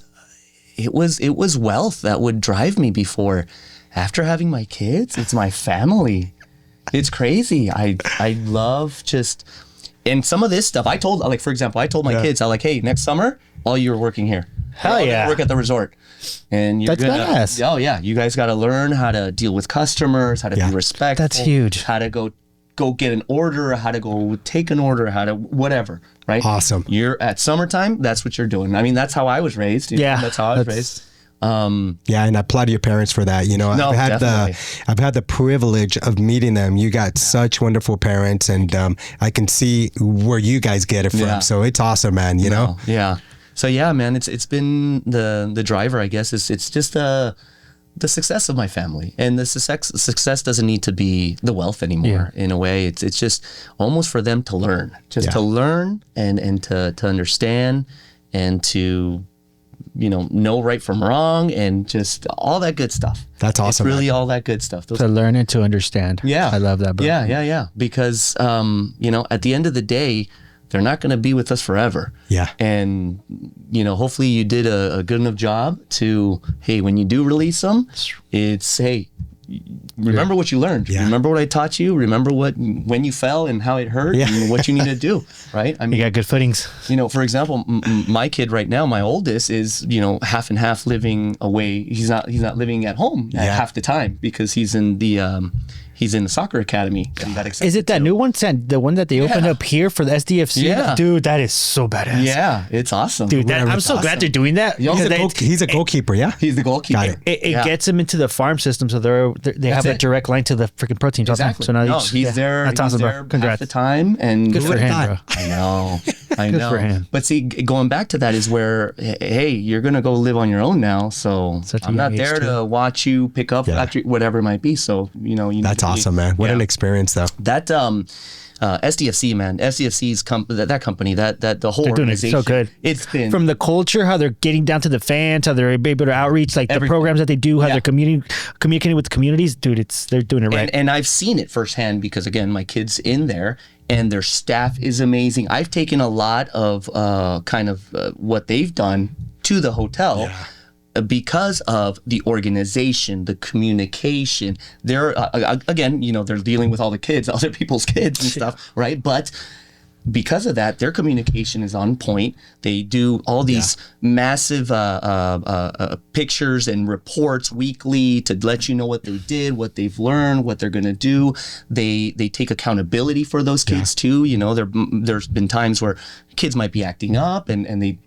it was wealth that would drive me before. After having my kids, it's my family. It's crazy. I love just, and some of this stuff, for example, I told my kids, hey, next summer, all you're working here. Hell yeah. Work at the resort. And you're badass. Oh yeah, you guys got to learn how to deal with customers, how to be respectful. That's huge. How to go get an order, how to go take an order, how to whatever, right? Awesome. You're at summertime, that's what you're doing. I mean, that's how I was raised. That's how I was raised. And I applaud your parents for that. I've had the privilege of meeting them. You got such wonderful parents, and I can see where you guys get it from. Yeah. So it's awesome, man. Yeah. So yeah, man, it's been the driver, I guess. It's just the success of my family, and the success doesn't need to be the wealth anymore. In a way, it's just almost for them to learn, to learn and to understand and to know right from wrong and just all that good stuff. That's awesome. It's really all that good stuff. To learn and to understand. Yeah, I love that, bro. Yeah. Because at the end of the day, they're not going to be with us forever. Yeah. And, hopefully you did a good enough job to, hey, when you do release them, it's, hey, remember what you learned. Yeah. Remember what I taught you. Remember when you fell and how it hurt and what you need to do. Right. I mean, you got good footings. For example, my kid right now, my oldest is, half and half living away. He's not living at home at half the time because he's in the soccer academy. Is it that new one, the one that they opened up here for the SDFC? Yeah. Dude, that is so badass. Yeah, it's awesome. Dude, I'm so glad they're doing that. He's a goalkeeper, yeah? He's the goalkeeper. It gets them into the farm system, so they have a direct line to the freaking pro teams. Exactly. So now he's there. That's awesome, bro. Congrats. Half the time. And good for him, bro. I know. Good for him. But see, going back to that is where, hey, you're going to go live on your own now. So I'm not there to watch you pick up after whatever it might be. So, that's awesome, man. What an experience, though. That SDFC, man, SDFC's that company, that the whole organization, so good. It's been from the culture, how they're getting down to the fans, how they're able to outreach, like the programs that they do, how they're communicating with the communities. Dude, they're doing it right. And I've seen it firsthand because again, my kid's in there. And their staff is amazing. I've taken a lot of what they've done to the hotel, because of the organization, the communication, they're again, they're dealing with all the kids, other people's kids and stuff, right? But because of that, their communication is on point. They do all these massive pictures and reports weekly to let you know what they did, what they've learned, what they're going to do. They take accountability for those kids too. There's been times where kids might be acting up, and they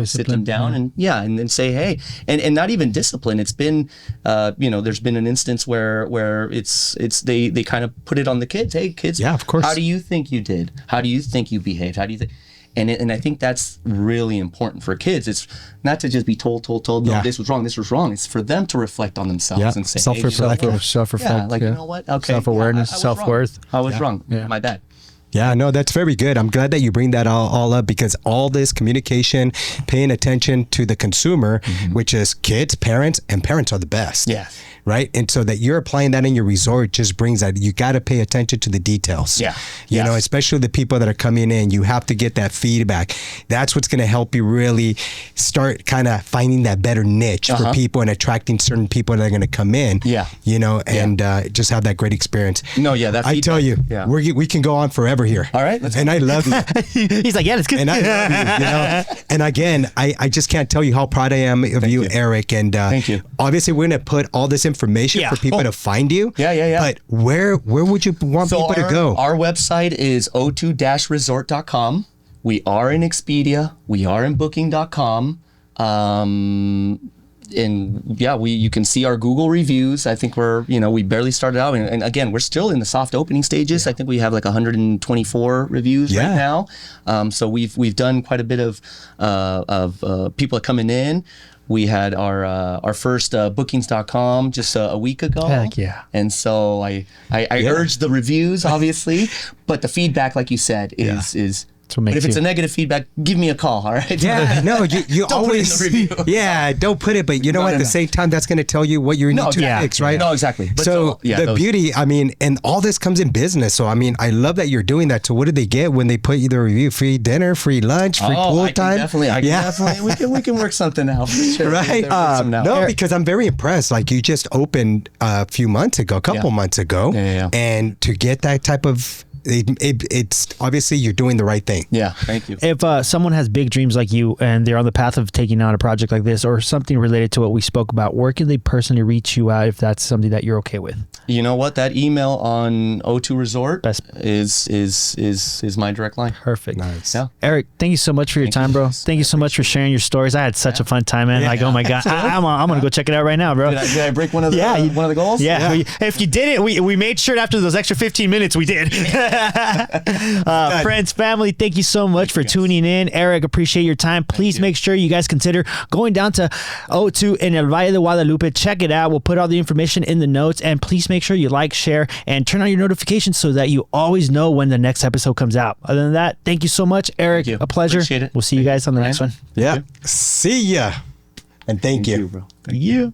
sit them down and then say, hey, and not even discipline. It's been there's been an instance where it's they kind of put it on the kids. Hey kids, of course. How do you think you did? How do you think you behaved? How do you think? And I think that's really important for kids. It's not to just be told, no, this was wrong. It's for them to reflect on themselves and say, self-reflect. You know what? Okay. Self-awareness, self-worth. I was wrong. My bad. Yeah, no, that's very good. I'm glad that you bring that all up, because all this communication, paying attention to the consumer, which is kids, parents, and parents are the best. Yeah. Right. And so that you're applying that in your resort just brings that you got to pay attention to the details. Yeah. You know, especially the people that are coming in, you have to get that feedback. That's what's going to help you really start kind of finding that better niche for people and attracting certain people that are going to come in. Yeah. And just have that great experience. No, that I tell you, we can go on forever here. All right. And I love you. He's like, let's get. And I love you. And again, I just can't tell you how proud I am of you, Erick. And thank you. Obviously, we're going to put all this information for people to find you. Yeah. But where would you want people to go? Our website is o2-resort.com. We are in Expedia. We are in booking.com. You can see our Google reviews. I think we barely started out, and again, we're still in the soft opening stages. I think we have like 124 reviews right now. So we've done quite a bit of people coming in. We had our first bookings.com just a week ago. Heck yeah. And so I urge the reviews, obviously, but the feedback, like you said, is but if it's a negative feedback, give me a call, all right? Yeah, no, you don't always, put it in the review. Yeah, don't put it, but you know what? At the same time, that's going to tell you what you need to fix, right? No, exactly. But so the beauty, and all this comes in business. So, I love that you're doing that. So what do they get when they put you the review? Free dinner, free lunch, free pool time? Definitely. We can work something out. For sure. Right? Because I'm very impressed. Like, you just opened a couple months ago. And to get that type of, it's obviously you're doing the right thing. Yeah, thank you. If someone has big dreams like you and they're on the path of taking on a project like this or something related to what we spoke about, where can they personally reach you out if that's something that you're okay with? You know what? That email on O2 Resort is my direct line. Perfect. Nice. Yeah. Erick, thank you so much for your time, bro. Thank you so much for sharing your stories. I had such a fun time, man. Like, oh my God, I'm gonna go check it out right now, bro. Did I break one of the goals? Yeah. If you did it, we made sure after those extra 15 minutes we did. Friends, family, thank you so much for tuning in. Erick, appreciate your time. Please make sure you guys consider going down to O2 in El Valle de Guadalupe. Check it out. We'll put all the information in the notes, and please make sure you like, share, and turn on your notifications so that you always know when the next episode comes out. Other than that, thank you so much, Erick. A pleasure. Appreciate it. We'll see you guys on the next one. Yeah. See ya. And thank you. Bro. Thank you.